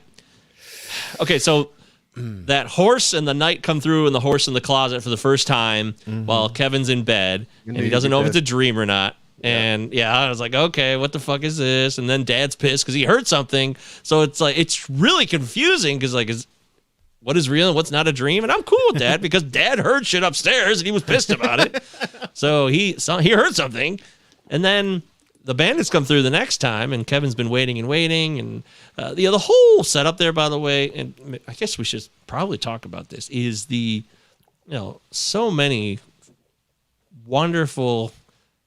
Okay, so that horse and the knight come through and the horse in the closet for the first time while Kevin's in bed and he doesn't know if it's a dream or not. And I was like, okay, what the fuck is this? And then Dad's pissed because he heard something. So it's like, it's really confusing because like, what is real and what's not a dream? And I'm cool with that because Dad heard shit upstairs and he was pissed about it. So he heard something. And then the bandits come through the next time and Kevin's been waiting. And the whole setup there, by the way, and I guess we should probably talk about this, is so many wonderful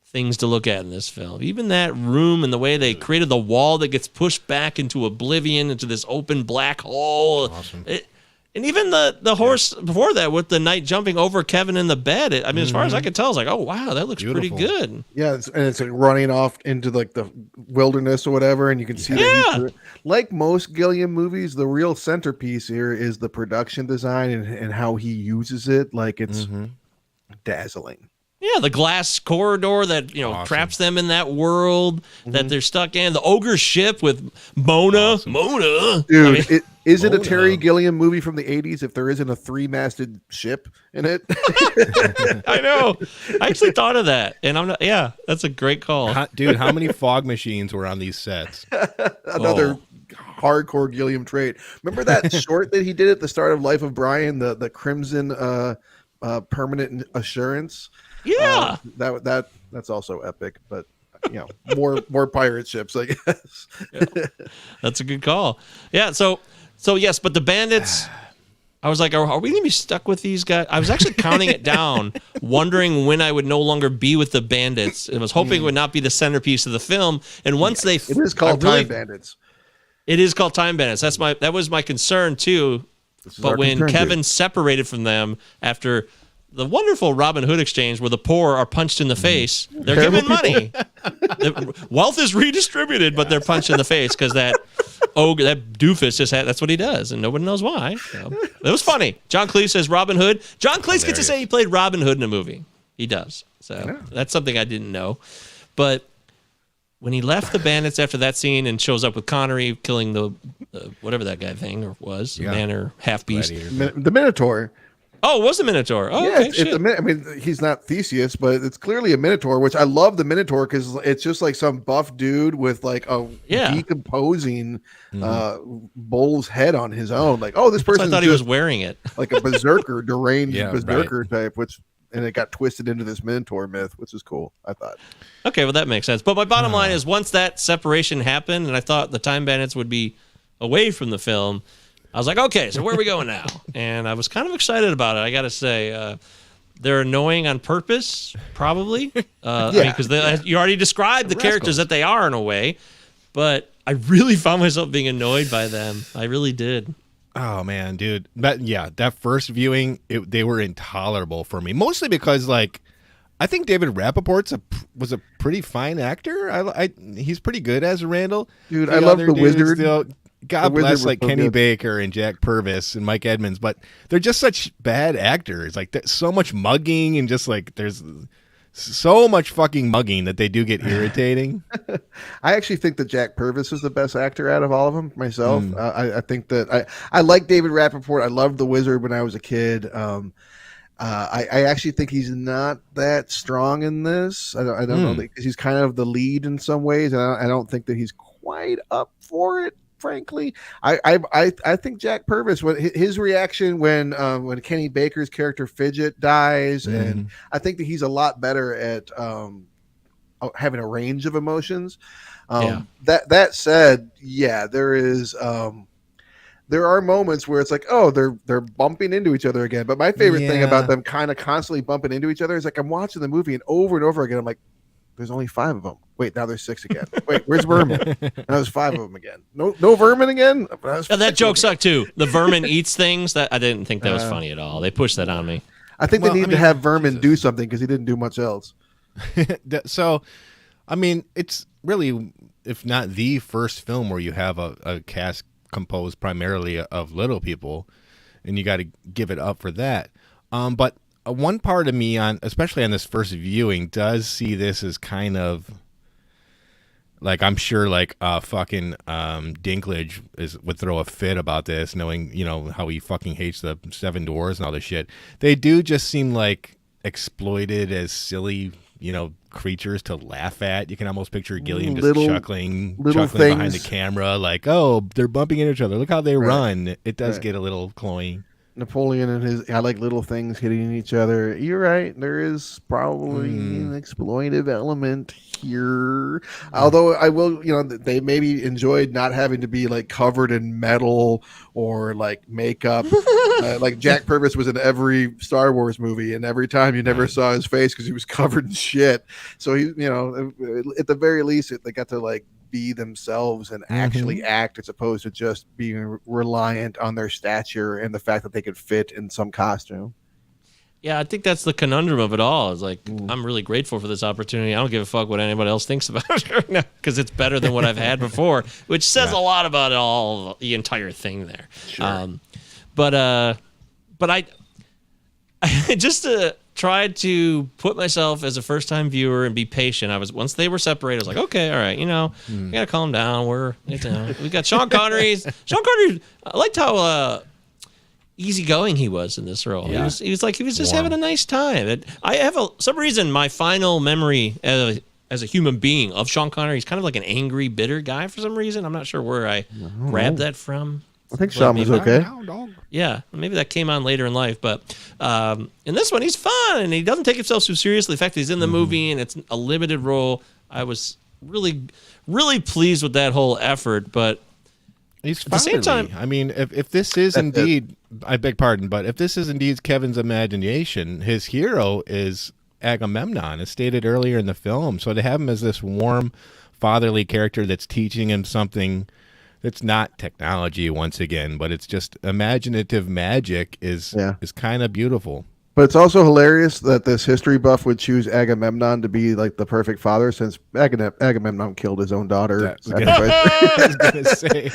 things to look at in this film. Even that room and the way they created the wall that gets pushed back into oblivion, into this open black hole. Awesome. And even the horse before that with the knight jumping over Kevin in the bed. As far as I could tell, I was like, oh, wow, that looks pretty good. Yeah, it's like running off into like the wilderness or whatever, and you can see that like most Gilliam movies, the real centerpiece here is the production design and how he uses it. Like it's dazzling. Yeah, the glass corridor that awesome. traps them in that world that they're stuck in. The ogre ship with Mona. Awesome. Mona. Dude, is it a Terry Gilliam movie from the 80s if there isn't a 3-masted ship in it? I know. I actually thought of that. And I'm not, that's a great call. Dude, how many fog machines were on these sets? Another hardcore Gilliam trait. Remember that short that he did at the start of Life of Brian, the Crimson Permanent Assurance? Yeah. That's also epic, but more pirate ships, I guess. That's a good call. Yeah, so yes, but the bandits, I was like, are we going to be stuck with these guys? I was actually counting it down, wondering when I would no longer be with the bandits. I was hoping it would not be the centerpiece of the film. And once it is called Time Bandits. It is called Time Bandits. That was my concern too. But when Kevin separated from them after the wonderful Robin Hood exchange where the poor are punched in the face, they're given money. The wealth is redistributed, but they're punched in the face because that doofus that's what he does, and nobody knows why. So, it was funny. John Cleese says Robin Hood. John Cleese gets to say he played Robin Hood in a movie. He does. So that's something I didn't know. But when he left the bandits after that scene and shows up with Connery killing the whatever that guy thing was, man or half beast. The Minotaur. Oh, it was a Minotaur. Oh, yeah, okay, he's not Theseus, but it's clearly a Minotaur, which I love the Minotaur because it's just like some buff dude with like a decomposing bull's head on his own. Like, oh, this person. I thought he was wearing it. Like a berserker, deranged berserker type, and it got twisted into this Minotaur myth, which is cool, I thought. Okay, well, that makes sense. But my bottom line is once that separation happened, and I thought the Time Bandits would be away from the film, I was like, okay, so where are we going now? And I was kind of excited about it. I got to say, they're annoying on purpose, probably. Because you already described the characters that they are in a way, but I really found myself being annoyed by them. I really did. Oh man, dude. That first viewing, they were intolerable for me. Mostly because, like, I think David Rappaport's was a pretty fine actor. He's pretty good as Randall. Dude, I love the Wizard. God bless, like, Kenny Baker and Jack Purvis and Mike Edmonds, but they're just such bad actors. Like, there's so much mugging and just, like, there's so much fucking mugging that they do get irritating. I actually think that Jack Purvis is the best actor out of all of them myself. I think that I like David Rappaport. I loved The Wizard when I was a kid. I actually think he's not that strong in this. I don't know, because he's kind of the lead in some ways, and I don't think that he's quite up for it. Frankly, I think Jack Purvis, his reaction when Kenny Baker's character Fidget dies, and I think that he's a lot better at having a range of emotions. That said, there are moments where it's like, oh, they're bumping into each other again. But my favorite thing about them kind of constantly bumping into each other is, like, I'm watching the movie and over again, I'm like, there's only 5 of them. Wait, now there's 6 again. Wait, where's Vermin? Now there's 5 of them again. No Vermin again? That joke sucked too. The Vermin eats things. That I didn't think that was funny at all. They pushed that on me. I think they need to have Vermin do something because he didn't do much else. So, I mean, it's really, if not the first film where you have a cast composed primarily of little people, and you got to give it up for that. But one part of me, especially on this first viewing, does see this as kind of like, I'm sure, like, fucking Dinklage would throw a fit about this, knowing, you know, how he fucking hates the Seven Dwarfs and all this shit. They do just seem like exploited as silly, you know, creatures to laugh at. You can almost picture Gilliam just chuckling behind the camera, like, oh, they're bumping into each other. Look how they run. It does get a little cloying. Napoleon and I like little things hitting each other. You're right. There is probably an exploitive element here. Although I will, you know, they maybe enjoyed not having to be, like, covered in metal or, like, makeup. Like, Jack Purvis was in every Star Wars movie, and every time you never saw his face because he was covered in shit. So he, you know, at the very least, they got to, like, be themselves and actually act, as opposed to just being reliant on their stature and the fact that they could fit in some costume. Yeah, I think that's the conundrum of it all. It's like, I'm really grateful for this opportunity. I don't give a fuck what anybody else thinks about it right now, because it's better than what I've had before, which says a lot about the entire thing there. Sure. But I just tried to put myself as a first-time viewer and be patient. Once they were separated, I was like, okay, all right, you know, we gotta calm down. We got Sean Connery. I liked how easygoing he was in this role. Yeah. He was just having a nice time. I have some reason my final memory as a human being of Sean Connery is kind of like an angry, bitter guy for some reason. I'm not sure where I grabbed that from. I think Sean was okay. Yeah, maybe that came on later in life, but in this one, he's fun, and he doesn't take himself so seriously. In fact, he's in the movie, and it's a limited role. I was really, really pleased with that whole effort, but he's at the same time, I mean, if this is indeed, I beg pardon, but if this is indeed Kevin's imagination, his hero is Agamemnon, as stated earlier in the film. So to have him as this warm, fatherly character that's teaching him something. It's not technology once again, but it's just imaginative magic is kind of beautiful. But it's also hilarious that this history buff would choose Agamemnon to be, like, the perfect father, since Agamemnon killed his own daughter. I was gonna say.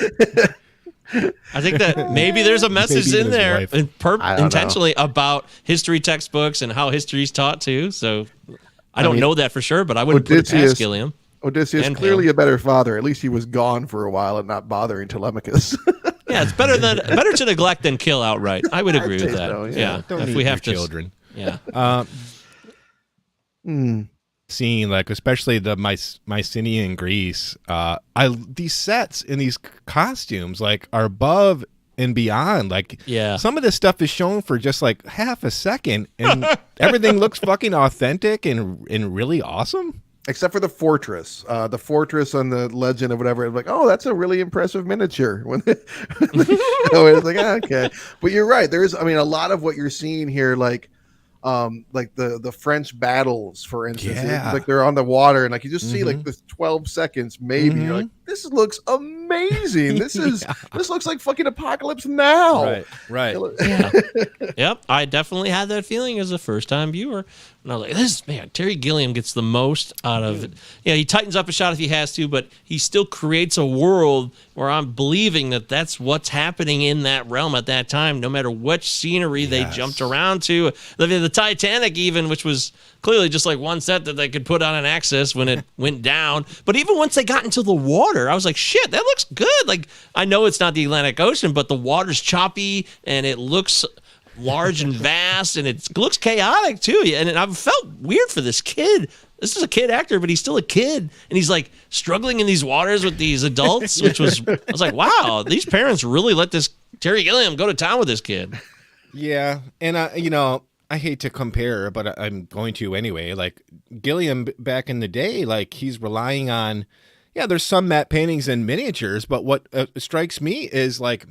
I think that maybe there's a message in there intentionally about history textbooks and how history is taught too. So I don't know that for sure, but I wouldn't put it past Gilliam. Odysseus clearly a better father. At least he was gone for a while and not bothering Telemachus. Yeah, it's better to neglect than kill outright. I would agree with that. So, yeah. Don't if we have children. Yeah. Seeing, like, especially the Mycenaean Greece, these sets in these costumes, like, are above and beyond. Like, some of this stuff is shown for just, like, half a second, and everything looks fucking authentic and really awesome. except for the fortress on the legend of whatever. It's like, oh, that's a really impressive miniature. When they show it, it's like, okay. But you're right. There's, I mean, a lot of what you're seeing here, like the French battles, for instance. Yeah. Like they're on the water, and like you just see like this 12 seconds, maybe. You're like, this looks amazing. This is this looks like fucking Apocalypse Now. Right. Yeah. Yep. I definitely had that feeling as a first time viewer. And I was like, this man, Terry Gilliam gets the most out of it. Yeah, he tightens up a shot if he has to, but he still creates a world where I'm believing that that's what's happening in that realm at that time, no matter which scenery they jumped around to. The Titanic, even, which was clearly just like one set that they could put on an axis when it went down. But even once they got into the water, I was like, shit, that looks good. Like, I know it's not the Atlantic Ocean, but the water's choppy and it looks large and vast, and it looks chaotic too. And I felt weird for this kid. This is a kid actor, but he's still a kid, and he's like struggling in these waters with these adults, which was, I was like, wow, these parents really let this Terry Gilliam go to town with this kid. Yeah, and I hate to compare, but I'm going to anyway. Like Gilliam back in the day, like he's relying on, there's some matte paintings and miniatures, but what strikes me is like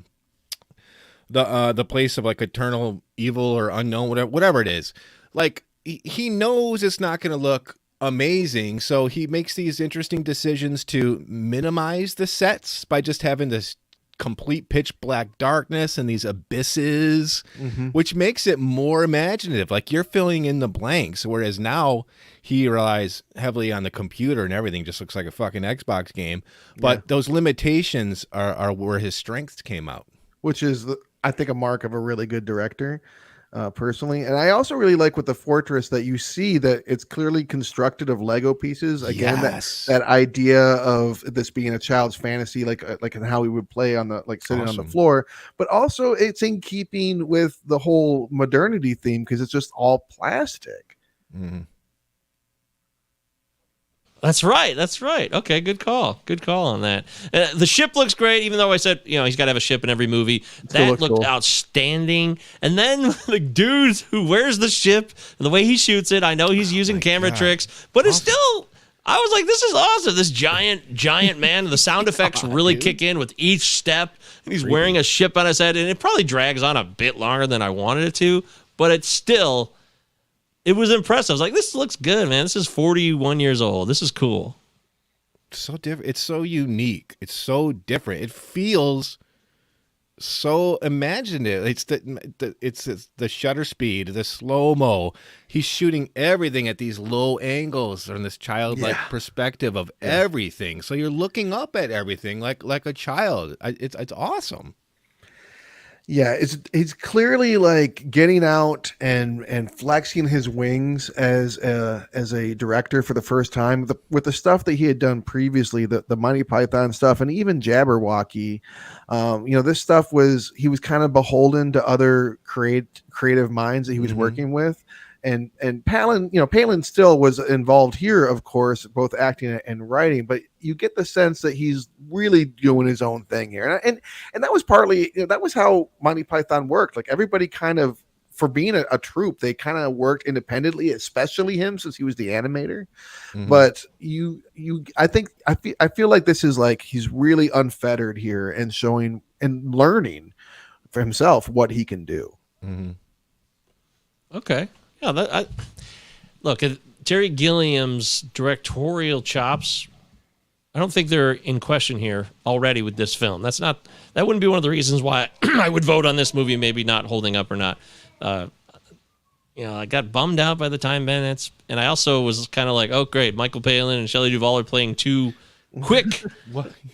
the place of like eternal evil or unknown, whatever it is. Like he knows it's not going to look amazing, so he makes these interesting decisions to minimize the sets by just having this complete pitch black darkness and these abysses, which makes it more imaginative. Like you're filling in the blanks, whereas now he relies heavily on the computer and everything just looks like a fucking Xbox game. But those limitations are where his strengths came out, which is I think a mark of a really good director, personally. And I also really like with the fortress that you see that it's clearly constructed of Lego pieces. Again, that idea of this being a child's fantasy, like in how we would play on the, like sitting on the floor, but also it's in keeping with the whole modernity theme because it's just all plastic. That's right. Okay, good call on that. The ship looks great, even though I said, he's got to have a ship in every movie. That looked outstanding. And then the dude who wears the ship, the way he shoots it, I know he's using camera tricks, but it's still, I was like, this is awesome. This giant man, the sound effects really kick in with each step. And he's wearing a ship on his head, and it probably drags on a bit longer than I wanted it to, but it's still... It was impressive. I was like, this looks good, man. This is 41 years old. This is cool. So different. It's so unique. It's so different. It feels so imaginative. It's the shutter speed, the slow-mo. He's shooting everything at these low angles from this childlike perspective of everything. So you're looking up at everything like a child. It's awesome. Yeah, he's clearly like getting out and flexing his wings as a director for the first time with the stuff that he had done previously, the Monty Python stuff, and even Jabberwocky. This stuff he was kind of beholden to other creative minds that he was working with. And Palin still was involved here, of course, both acting and writing, but you get the sense that he's really doing his own thing here. And that was partly, that was how Monty Python worked. Like everybody kind of, for being a troupe, they kind of worked independently, especially him since he was the animator. But I feel like this is like, he's really unfettered here and showing and learning for himself what he can do. Okay. Yeah, look, Terry Gilliam's directorial chops, I don't think they're in question here already with this film. That wouldn't be one of the reasons why I would vote on this movie maybe not holding up or not. I got bummed out by the Time Bandits, and I also was kind of like, oh, great, Michael Palin and Shelley Duvall are playing two quick,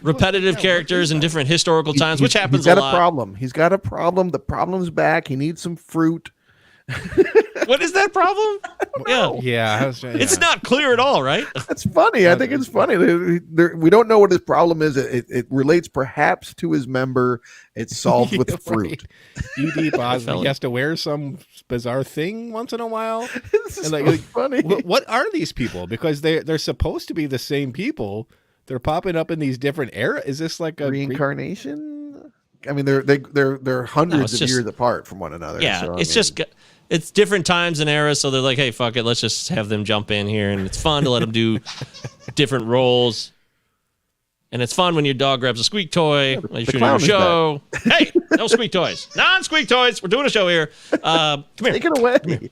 repetitive characters in different historical times, which happens a lot. He's got a problem. The problem's back. He needs some fruit. What is that problem? It's not clear at all, right? That's funny. I think it's funny. We don't know what his problem is. It relates perhaps to his member. It's solved with fruit. E.D. Bosman, he has to wear some bizarre thing once in a while. This is so funny. What are these people? Because they're supposed to be the same people. They're popping up in these different eras. Is this like a reincarnation? I mean, they're hundreds of years apart from one another. Yeah, so, it's it's different times and eras, so they're like, hey, fuck it, let's just have them jump in here, and it's fun to let them do different roles. And it's fun when your dog grabs a squeak toy when you're shooting a show. Hey, no squeak toys. Non-squeak toys. We're doing a show here. Come here. Take it away.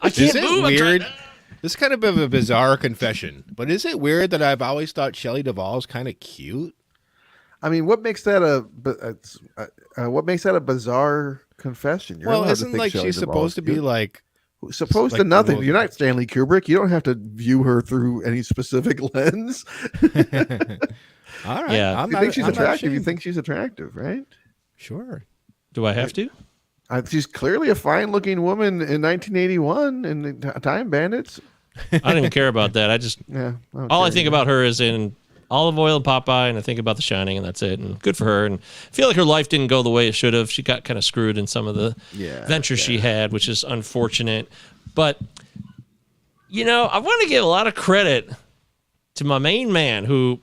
I can't move. Weird? This is kind of a bizarre confession, but is it weird that I've always thought Shelley Duvall's kind of cute? I mean, what makes that a bizarre confession? You're Well, allowed to isn't think like Shelley she's Duvall's supposed to be cute. like Supposed like to nothing. the You're not Stanley Kubrick. You don't have to view her through any specific lens. All right. Yeah. I'm You think she's I'm not attractive? You ashamed. think she's attractive, right? Sure. Do I have to? She's clearly a fine-looking woman in 1981 in the Time Bandits. I don't even care about that. I just Yeah. all I think about her is in Olive Oil and Popeye, and I think about The Shining, and that's it. And good for her. And I feel like her life didn't go the way it should have. She got kind of screwed in some of the ventures she had, which is unfortunate. But I want to give a lot of credit to my main man, who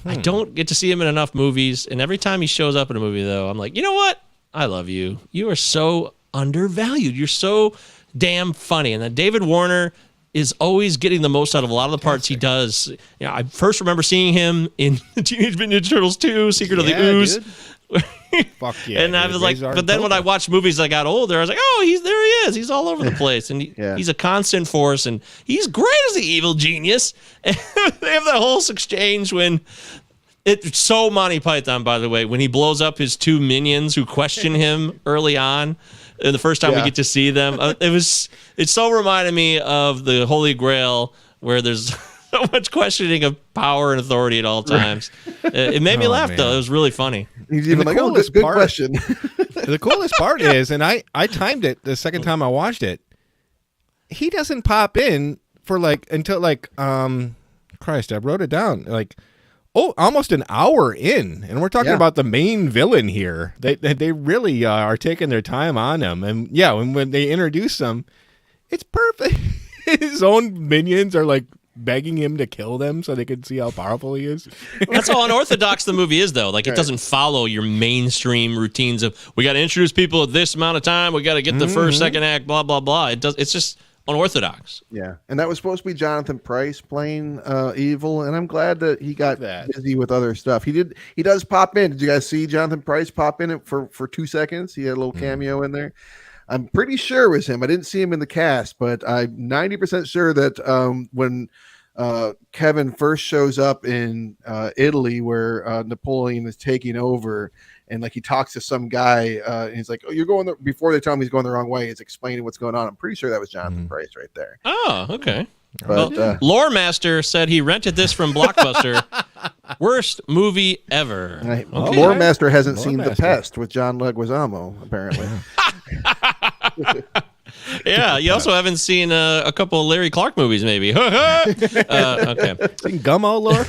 I don't get to see him in enough movies. And every time he shows up in a movie, though, I'm like, you know what? I love you. You are so undervalued. You're so damn funny. And then David Warner is always getting the most out of a lot of the parts he does. I first remember seeing him in Teenage Mutant Ninja Turtles 2, Secret of the Ooze. Fuck yeah. And I dude. was like, Razor but then when I Ramon. watched movies I got older, I was like, oh, there he is. He's all over the place. And he's a constant force. And he's great as the evil genius. And they have that whole exchange when it's so Monty Python, by the way, when he blows up his two minions who question him early on. And the first time we get to see them, it so reminded me of the Holy Grail, where there's so much questioning of power and authority at all times. It made me laugh, man. though. It was really funny. He's even like, coolest good part- question. The coolest part is, and I timed it the second time I watched it, he doesn't pop in for until Christ, I wrote it down almost an hour in, and we're talking about the main villain here. They really are taking their time on him, and when they introduce him, it's perfect. His own minions are like begging him to kill them so they can see how powerful he is. That's how unorthodox the movie is, though. Like, it doesn't follow your mainstream routines of, we got to introduce people at this amount of time, we got to get the first, second act, blah, blah, blah. It's just unorthodox. Yeah, and that was supposed to be Jonathan Pryce playing evil, and I'm glad that he got busy with other stuff. He does pop in. Did you guys see Jonathan Pryce pop in it for 2 seconds? He had a little cameo in there. I'm pretty sure it was him. I didn't see him in the cast, but I'm 90% sure that when Kevin first shows up in Italy, where Napoleon is taking over, and he talks to some guy, and he's like, "Oh, you're going before they tell him he's going the wrong way." He's explaining what's going on. I'm pretty sure that was Jonathan Pryce right there. Oh, okay. But Lore Master said he rented this from Blockbuster. Worst movie ever. Lore Master hasn't seen The Pest with John Leguizamo, apparently. Yeah, you also haven't seen a couple of Larry Clark movies, maybe. Okay. Seen Gummo, Lord?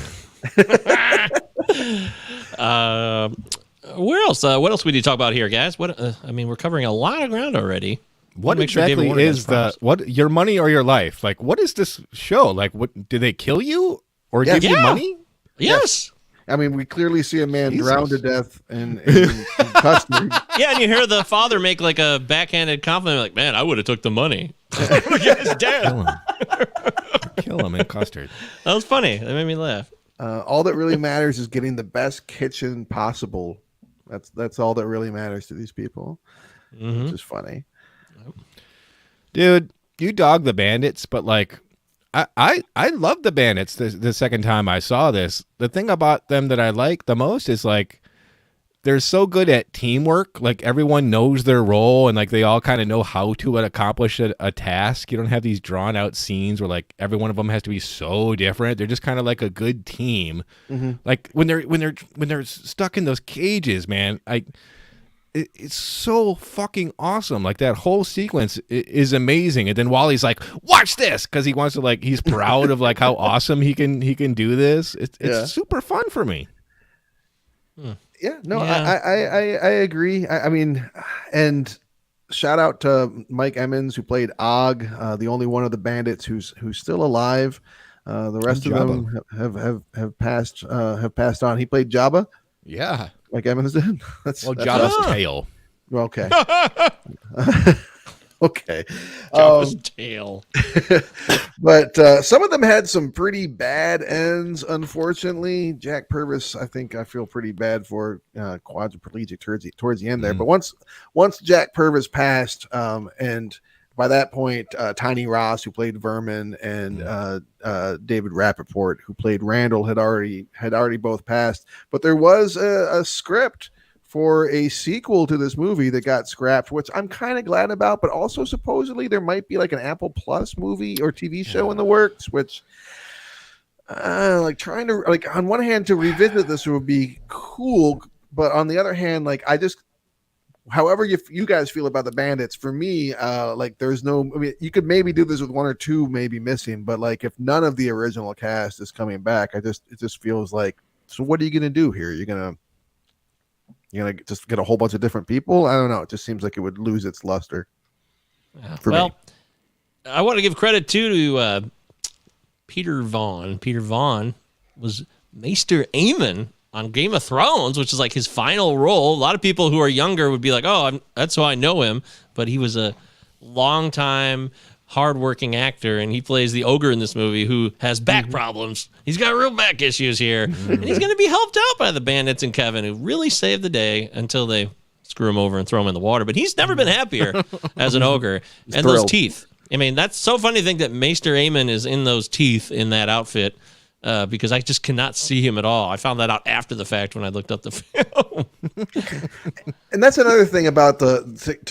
Where else? What else we need to talk about here, guys? We're covering a lot of ground already. What Make sure David exactly Warner is gets props. your money or your life? Like, what is this show? Like, what did they kill you or give you money? Yes. I mean, we clearly see a man Jesus. drowned to death in custard. Yeah, and you hear the father make like a backhanded compliment, like, "Man, I would have took the money." He's dead. Kill him in custard. That was funny. That made me laugh. All that really matters is getting the best kitchen possible. That's all that really matters to these people, which is funny. Dude, you dog the Bandits, but I love the Bandits the second time I saw this. The thing about them that I like the most is they're so good at teamwork. Like, everyone knows their role, and they all kind of know how to accomplish a task. You don't have these drawn out scenes where every one of them has to be so different. They're just kind of like a good team. Like when they're stuck in those cages, man, it's so fucking awesome. Like, that whole sequence is amazing. And then Wally's like, "Watch this," because he wants to he's proud of how awesome he can do this. It's super fun for me. Yeah, no, yeah. I agree. I mean, and shout out to Mike Emmons, who played Og, the only one of the bandits who's still alive. The rest of them have passed on. He played Jabba. Yeah, like Emmons did. Jabba's tail. Okay. Okay. Jabba's tail. But some of them had some pretty bad ends, unfortunately. Jack Purvis, I feel pretty bad for quadriplegic towards the end there. But once Jack Purvis passed, and by that point, Tiny Ross, who played Vermin, and David Rappaport, who played Randall, had already both passed. But there was a script for a sequel to this movie that got scrapped, which I'm kind of glad about, but also supposedly there might be like an Apple Plus movie or TV show in the works, which like trying to, like, on one hand, to revisit this would be cool, but on the other hand, like, however you guys feel about the Bandits, for me, like, there's no, I mean, you could maybe do this with one or two maybe missing, but like, if none of the original cast is coming back, it just feels like, so what are you going to do here? You're going to just get a whole bunch of different people? I don't know. It just seems like it would lose its luster. Me. I want to give credit to Peter Vaughn. Peter Vaughn was Maester Aemon on Game of Thrones, which is like his final role. A lot of people who are younger would be like, oh, that's how I know him. But he was a long-time, hardworking actor, and he plays the ogre in this movie who has back problems. He's got real back issues here, and he's going to be helped out by the Bandits and Kevin, who really saved the day until they screw him over and throw him in the water. But he's never been happier as an ogre. And thrilled. Those teeth. I mean, that's so funny to think that Maester Aemon is in those teeth in that outfit, because I just cannot see him at all. I found that out after the fact when I looked up the film. And that's another thing about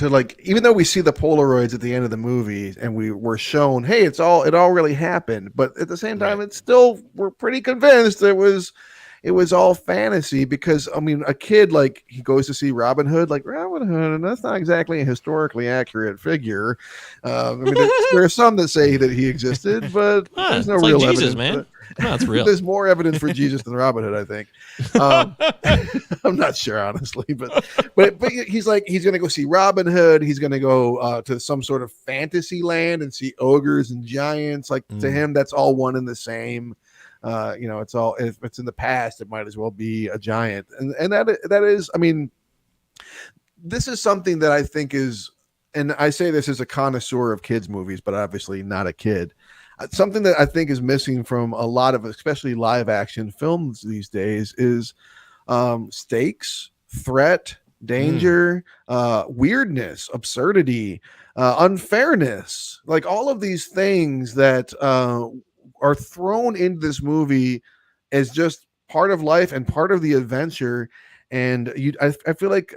like, even though we see the Polaroids at the end of the movie and we were shown, hey, it all really happened, but at the same time, It's still, we're pretty convinced it was all fantasy, because I mean, a kid, like, he goes to see Robin Hood, and that's not exactly a historically accurate figure. I mean, there are some that say that he existed, but there's no real evidence. Jesus, man. No, it's real. There's more evidence for Jesus than Robin Hood, I think. I'm not sure, honestly, but he's like, he's going to go see Robin Hood. He's going to go to some sort of fantasy land and see ogres and giants. Like, to him, that's all one and the same. It's all, if it's in the past, it might as well be a giant. And that is, I mean, this is something that I think is, and I say this as a connoisseur of kids movies, but obviously not a kid. Something that I think is missing from a lot of, especially live action films these days, is stakes, threat, danger, weirdness, absurdity, unfairness, like all of these things that are thrown into this movie as just part of life and part of the adventure. And I feel like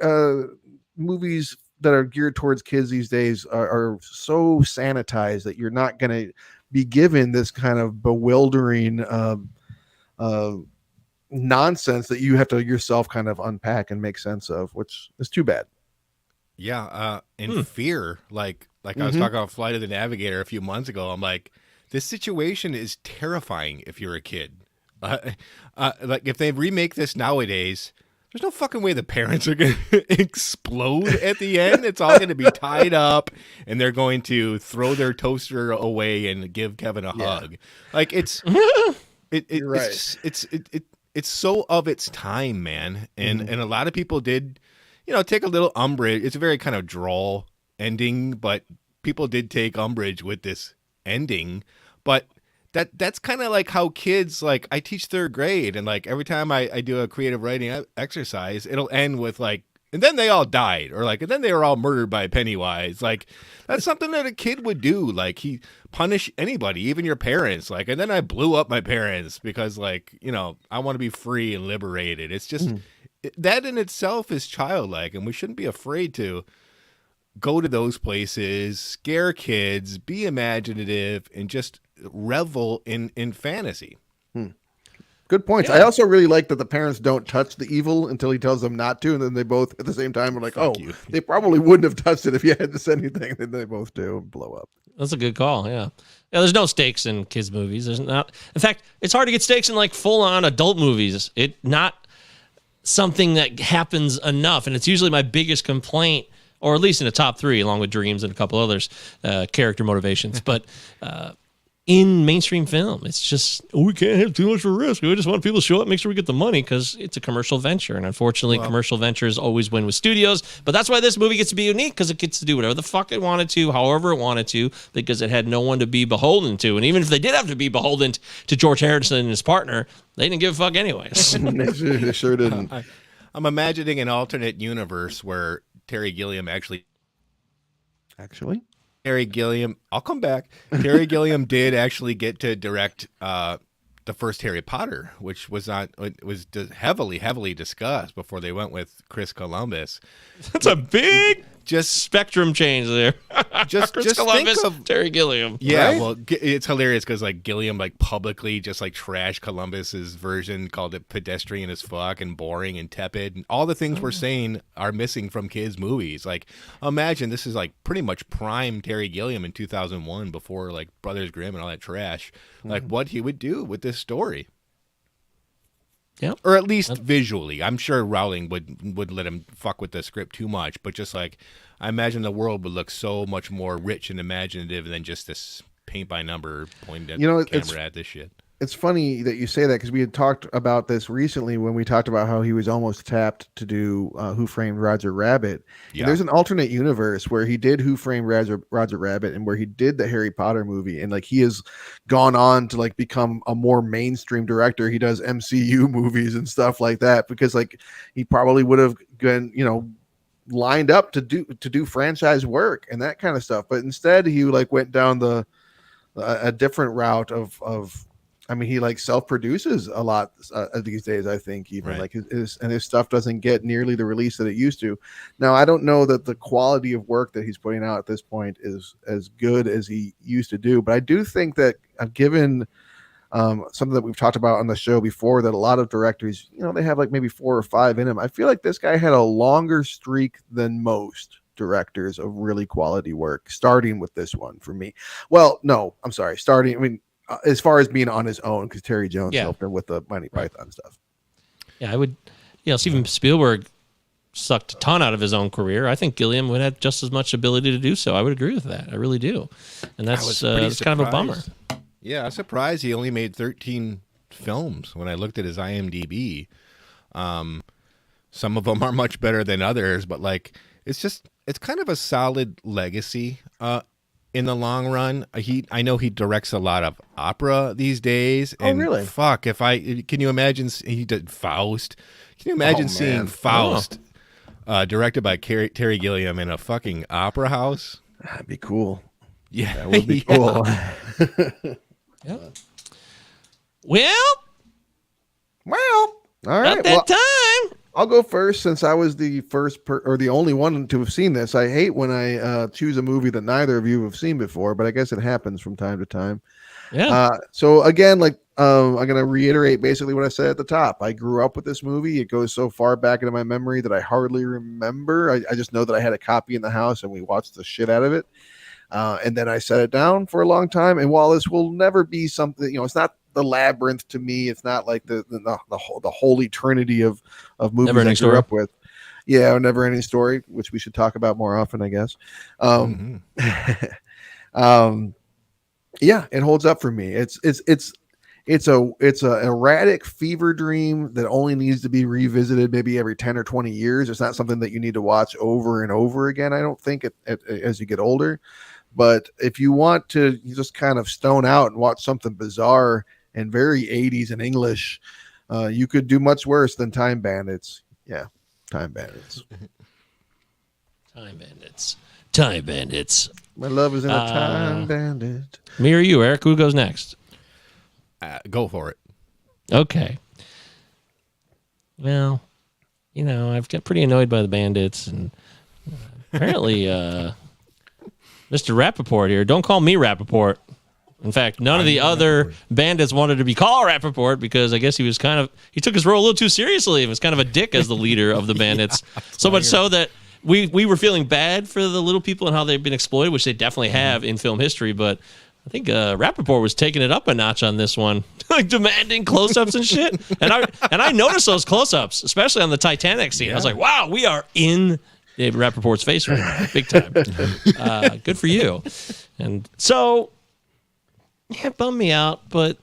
movies that are geared towards kids these days are so sanitized that you're not going to be given this kind of bewildering nonsense that you have to yourself kind of unpack and make sense of, which is too bad. Yeah. Fear, like I was talking about Flight of the Navigator a few months ago. I'm like, this situation is terrifying if you're a kid. Like, if they remake this nowadays, there's no fucking way the parents are going to explode at the end. It's all going to be tied up, and they're going to throw their toaster away and give Kevin a hug. Like, it's You're right. it's so of its time, man. And a lot of people did, take a little umbrage. It's a very kind of droll ending, but people did take umbrage with this ending. But that's kind of like how kids, like, I teach third grade, and like every time I do a creative writing exercise, it'll end with like, and then they all died, or like, and then they were all murdered by Pennywise. Like, that's something that a kid would do. Like, he punish anybody, even your parents. Like, and then I blew up my parents because, like, I want to be free and liberated. It's just that in itself is childlike, and we shouldn't be afraid to go to those places, scare kids, be imaginative, and just revel in fantasy. Good points. Yeah. I also really like that the parents don't touch the evil until he tells them not to, and then they both at the same time are like, they probably wouldn't have touched it if you hadn't said anything. Then they both do and blow up. That's a good call. Yeah. There's no stakes in kids movies. There's not. In fact, it's hard to get stakes in like full-on adult movies. It not something that happens enough, and it's usually my biggest complaint, or at least in the top three, along with Dreams and a couple others, character motivations. But in mainstream film. It's just, we can't have too much of a risk. We just want people to show up, make sure we get the money, because it's a commercial venture. And unfortunately, commercial ventures always win with studios. But that's why this movie gets to be unique, because it gets to do whatever the fuck it wanted to, however it wanted to, because it had no one to be beholden to. And even if they did have to be beholden to George Harrison and his partner, they didn't give a fuck anyways. They sure didn't. I'm imagining an alternate universe where Terry Gilliam Terry Gilliam, I'll come back. Terry Gilliam did actually get to direct the first Harry Potter, which was heavily discussed before they went with Chris Columbus. That's a big spectrum change there. Chris Columbus, think of Terry Gilliam. Yeah, right? well, it's hilarious because like Gilliam like publicly just like trashed Columbus's version, called it pedestrian as fuck and boring and tepid, and all the things we're saying are missing from kids' movies. Like, imagine this is like pretty much prime Terry Gilliam in 2001, before like Brothers Grimm and all that trash. Like what he would do with this story. Yeah, or at least visually. I'm sure Rowling would let him fuck with the script too much, but just like, I imagine the world would look so much more rich and imaginative than just this paint by number pointed at camera at this shit. It's funny that you say that, because we had talked about this recently when we talked about how he was almost tapped to do Who Framed Roger Rabbit. Yeah. And there's an alternate universe where he did Who Framed Roger Rabbit, and where he did the Harry Potter movie, and like he has gone on to like become a more mainstream director. He does MCU movies and stuff like that, because like he probably would have been, lined up to do franchise work and that kind of stuff. But instead he like went down a different route of I mean, he like self-produces a lot these days, I think, even right. like his stuff doesn't get nearly the release that it used to. Now, I don't know that the quality of work that he's putting out at this point is as good as he used to do, but I do think that given something that we've talked about on the show before, that a lot of directors, they have like maybe 4 or 5 in them. I feel like this guy had a longer streak than most directors of really quality work, starting with this one for me. Well, no, I'm sorry. As far as being on his own, because Terry Jones helped him with the Monty Python stuff. Yeah, I would. Steven Spielberg sucked a ton out of his own career. I think Gilliam would have just as much ability to do so. I would agree with that. I really do. And that's kind of a bummer. Yeah, I'm surprised he only made 13 films when I looked at his IMDb. Some of them are much better than others, but like it's kind of a solid legacy. In the long run, I know he directs a lot of opera these days. And really? Fuck, can you imagine? He did Faust. Can you imagine seeing Faust directed by Terry Gilliam in a fucking opera house? That'd be cool. Yeah, that would be cool. Yeah. Well, all right. About that time. I'll go first, since I was the first or the only one to have seen this. I hate when I choose a movie that neither of you have seen before, but I guess it happens from time to time. Yeah. So again, like I'm going to reiterate basically what I said at the top. I grew up with this movie. It goes so far back into my memory that I hardly remember. I just know that I had a copy in the house and we watched the shit out of it. And then I set it down for a long time. And while this will never be something, it's not the Labyrinth to me. It's not like the holy trinity of movies I grew up with. Yeah, Never Ending Story, which we should talk about more often, I guess. Yeah, it holds up for me. It's a erratic fever dream that only needs to be revisited maybe every 10 or 20 years. It's not something that you need to watch over and over again, I don't think, as you get older. But if you want to just kind of stone out and watch something bizarre and very 80s and English, you could do much worse than Time Bandits. Yeah, Time Bandits. Time Bandits. Time Bandits. My love is in a time bandit. Me or you, Eric? Who goes next? Go for it. Okay. Well, I've got pretty annoyed by the Bandits, and apparently Mr. Rappaport here. Don't call me Rappaport. In fact, none of the other bandits wanted to be called Rappaport, because I guess he took his role a little too seriously. He was kind of a dick as the leader of the bandits. So much so that we were feeling bad for the little people and how they've been exploited, which they definitely have in film history. But I think Rappaport was taking it up a notch on this one, like demanding close-ups and shit. And I noticed those close-ups, especially on the Titanic scene. Yeah. I was like, wow, we are in David Rappaport's face right now, big time. Good for you. And so yeah, it bummed me out, but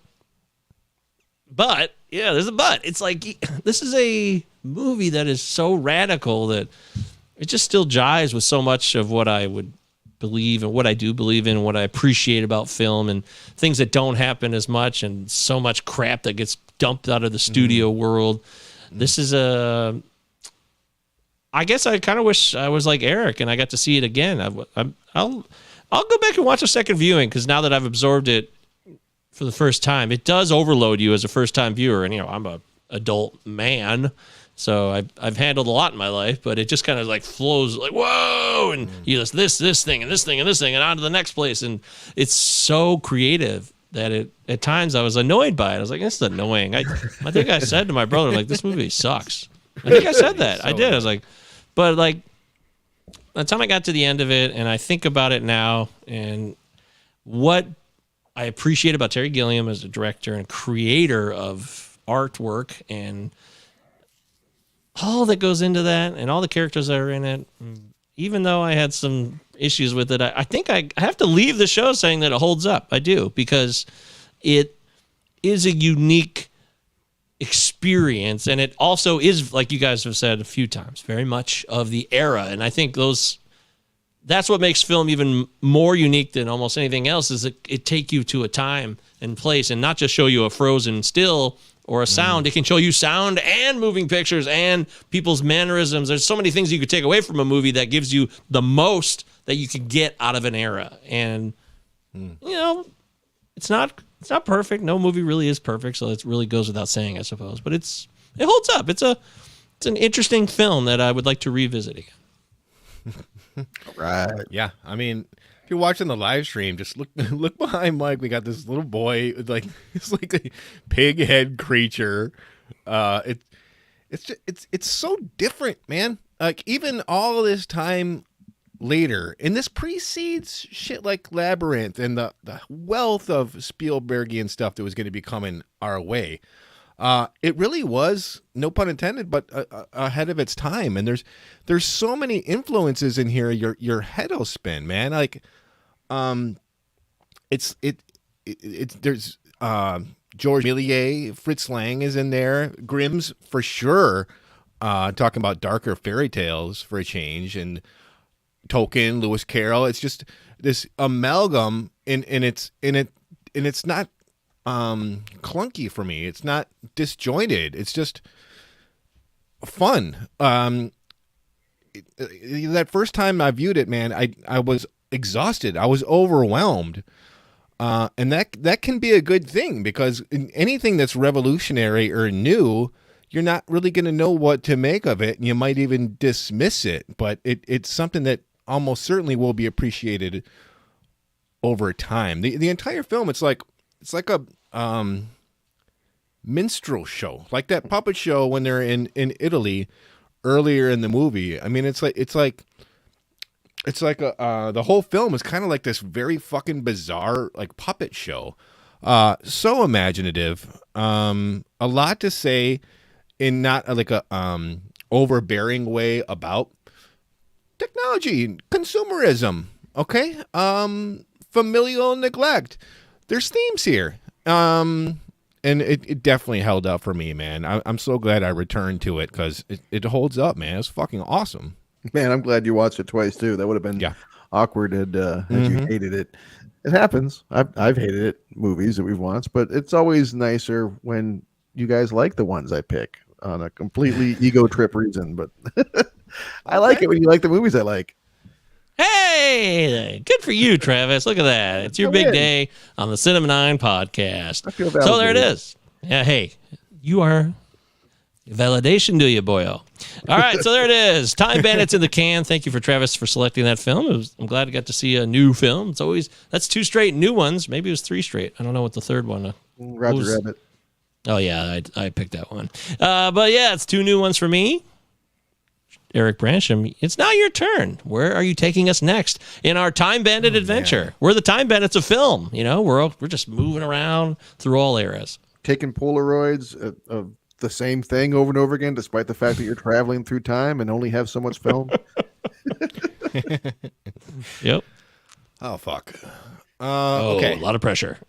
yeah, there's a but. It's like this is a movie that is so radical that it just still jives with so much of what I would believe and what I do believe in, what I appreciate about film, and things that don't happen as much, and so much crap that gets dumped out of the studio world. This is I guess I kind of wish I was like Eric and I got to see it again. I'll go back and watch a second viewing, because now that I've absorbed it for the first time, it does overload you as a first time viewer. And I'm a adult man, so I've handled a lot in my life, but it just kind of like flows like whoa, and you just this thing and this thing and this thing and on to the next place, and it's so creative that at times I was annoyed by it. I was like, this is annoying. I think I said to my brother, like, this movie sucks. I think I said that. I did. I was like, but like, by the time I got to the end of it and I think about it now and what I appreciate about Terry Gilliam as a director and creator of artwork and all that goes into that and all the characters that are in it, even though I had some issues with it, I think I have to leave the show saying that it holds up. I do, because it is a unique experience, and it also is, like you guys have said a few times, very much of the era. And I think that's what makes film even more unique than almost anything else, is it take you to a time and place and not just show you a frozen still or a sound. It can show you sound and moving pictures and people's mannerisms. There's so many things you could take away from a movie that gives you the most that you could get out of an era. And it's not perfect. No movie really is perfect, so it really goes without saying, I suppose. But it holds up. It's an interesting film that I would like to revisit again. Right. Yeah, I mean, if you're watching the live stream, just look behind Mike. We got this little boy with it's like a pig head creature. It's so different, man. Like, even all of this time later, and this precedes shit like Labyrinth and the wealth of Spielbergian stuff that was going to be coming our way. It really was, no pun intended, but ahead of its time. And there's so many influences in here. Your head will spin, man. Like, there's George Méliès, Fritz Lang is in there, Grimm's for sure. Talking about darker fairy tales for a change, and Tolkien, Lewis Carroll. It's just this amalgam, and it's not clunky for me. It's not disjointed. It's just fun. That first time I viewed it, man, I was exhausted. I was overwhelmed. And that can be a good thing, because in anything that's revolutionary or new, you're not really going to know what to make of it, and you might even dismiss it. But it's something that almost certainly will be appreciated over time. The entire film, it's like a minstrel show, like that puppet show when they're in Italy earlier in the movie. I mean, it's like the whole film is kind of like this very fucking bizarre like puppet show. So imaginative. A lot to say in not like a overbearing way about technology, consumerism. Okay. Familial neglect. There's themes here. And it definitely held up for me, man. I'm so glad I returned to it, because it holds up, man. It's fucking awesome. Man, I'm glad you watched it twice too. That would have been awkward as you hated it. It happens. I've hated it, movies that we've watched, but it's always nicer when you guys like the ones I pick on a completely ego trip reason. But I like it when you like the movies I like. Hey, good for you, Travis. Look at that. It's your big day on the Cinema 9 podcast. I feel so there it is. Yeah, hey, you are validation, do you, boyo? All right, so there it is. Time Bandits in the can. Thank you for Travis for selecting that film. I'm glad I got to see a new film. That's 2 straight new ones. Maybe it was 3 straight. I don't know what the third one. Roger Rabbit. Oh yeah, I picked that one. But yeah, it's 2 new ones for me. Eric Bransham, it's now your turn. Where are you taking us next in our Time Bandit adventure? Man. We're the Time Bandits of film. We're just moving around through all eras. Taking Polaroids of the same thing over and over again, despite the fact that you're traveling through time and only have so much film. Yep. Oh, fuck. Okay. A lot of pressure.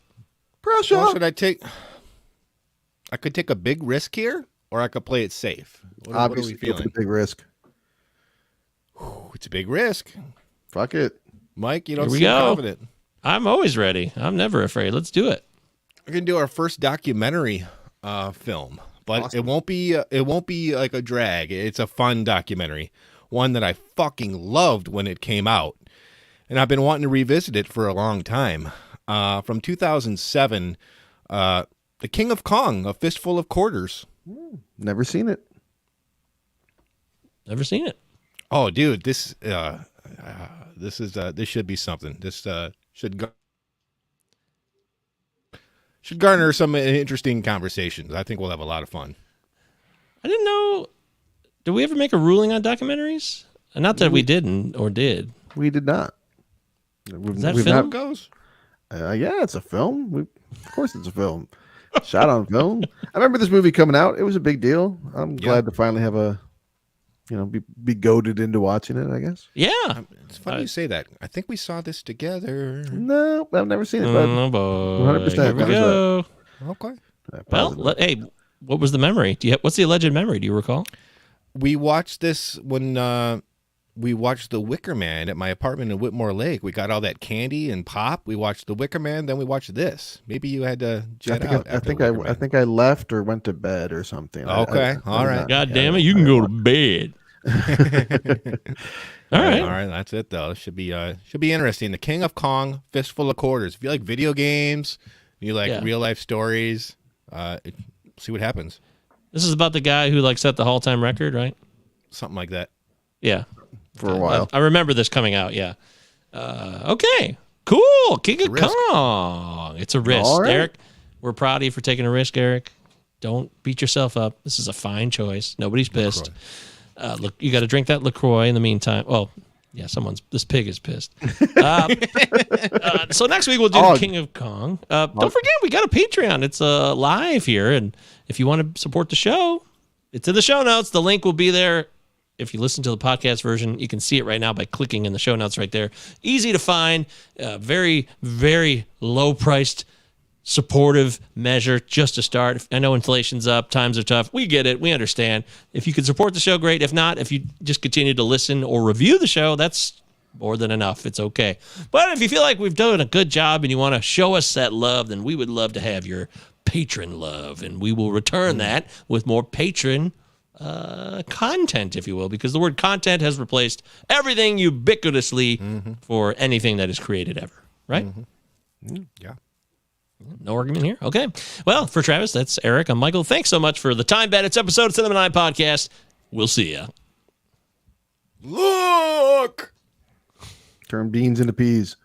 Pressure. Well, should I take? I could take a big risk here, or I could play it safe. What are we Obviously, go for feeling? the big risk. It's a big risk. Fuck it. Mike, you don't Here we seem go. confident. I'm always ready. I'm never afraid. Let's do it. We're gonna do our first documentary film, but Awesome. it won't be like a drag. It's a fun documentary, one that I fucking loved when it came out, and I've been wanting to revisit it for a long time. From 2007, The King of Kong, A Fistful of Quarters. Never seen it. Never seen it. Oh, dude, this should be something. This should garner some interesting conversations. I think we'll have a lot of fun. I didn't know. Did we ever make a ruling on documentaries? Not that we didn't or did. We did not. Is that film? Goes. Yeah, it's a film. Of course, it's a film. Shot on film. I remember this movie coming out. It was a big deal. I'm glad to finally have be goaded into watching it, I guess. Yeah. It's funny you say that. I think we saw this together. No, I've never seen it, bud. Oh, boy. 100%. Here we go. Okay. Well, hey, what was the memory? What's the alleged memory? Do you recall? We watched this when we watched The Wicker Man at my apartment in Whitmore Lake. We got all that candy and pop. We watched The Wicker Man, then we watched this. Maybe you had to jet out. I think I left or went to bed or something. Okay, all right. God damn it, you can go to bed. All right. All right, that's it though. Should be interesting. The King of Kong, Fistful of Quarters. If you like video games, you like real life stories, see what happens. This is about the guy who set the all-time record, right? Something like that. Yeah. For a while. I remember this coming out, yeah. Okay. Cool. King of risk. Kong. It's a risk. All right. Eric, we're proud of you for taking a risk, Eric. Don't beat yourself up. This is a fine choice. Nobody's pissed. Look, you got to drink that LaCroix in the meantime. Well, yeah, this pig is pissed. So next week we'll do King of Kong. Don't forget, we got a Patreon. It's live here. And if you want to support the show, it's in the show notes. The link will be there. If you listen to the podcast version, you can see it right now by clicking in the show notes right there. Easy to find, very, very low-priced, supportive measure just to start. I know inflation's up, times are tough. We get it. We understand. If you can support the show, great. If not, if you just continue to listen or review the show, that's more than enough. It's okay. But if you feel like we've done a good job and you want to show us that love, then we would love to have your patron love, and we will return that with more patron content, if you will, because the word content has replaced everything ubiquitously for anything that is created ever, right? Yeah. No argument here. Okay. Well, for Travis, that's Eric. I'm Michael. Thanks so much for the Time Bandits episode of Cinema 9 Podcast. We'll see ya. Look! Turn beans into peas.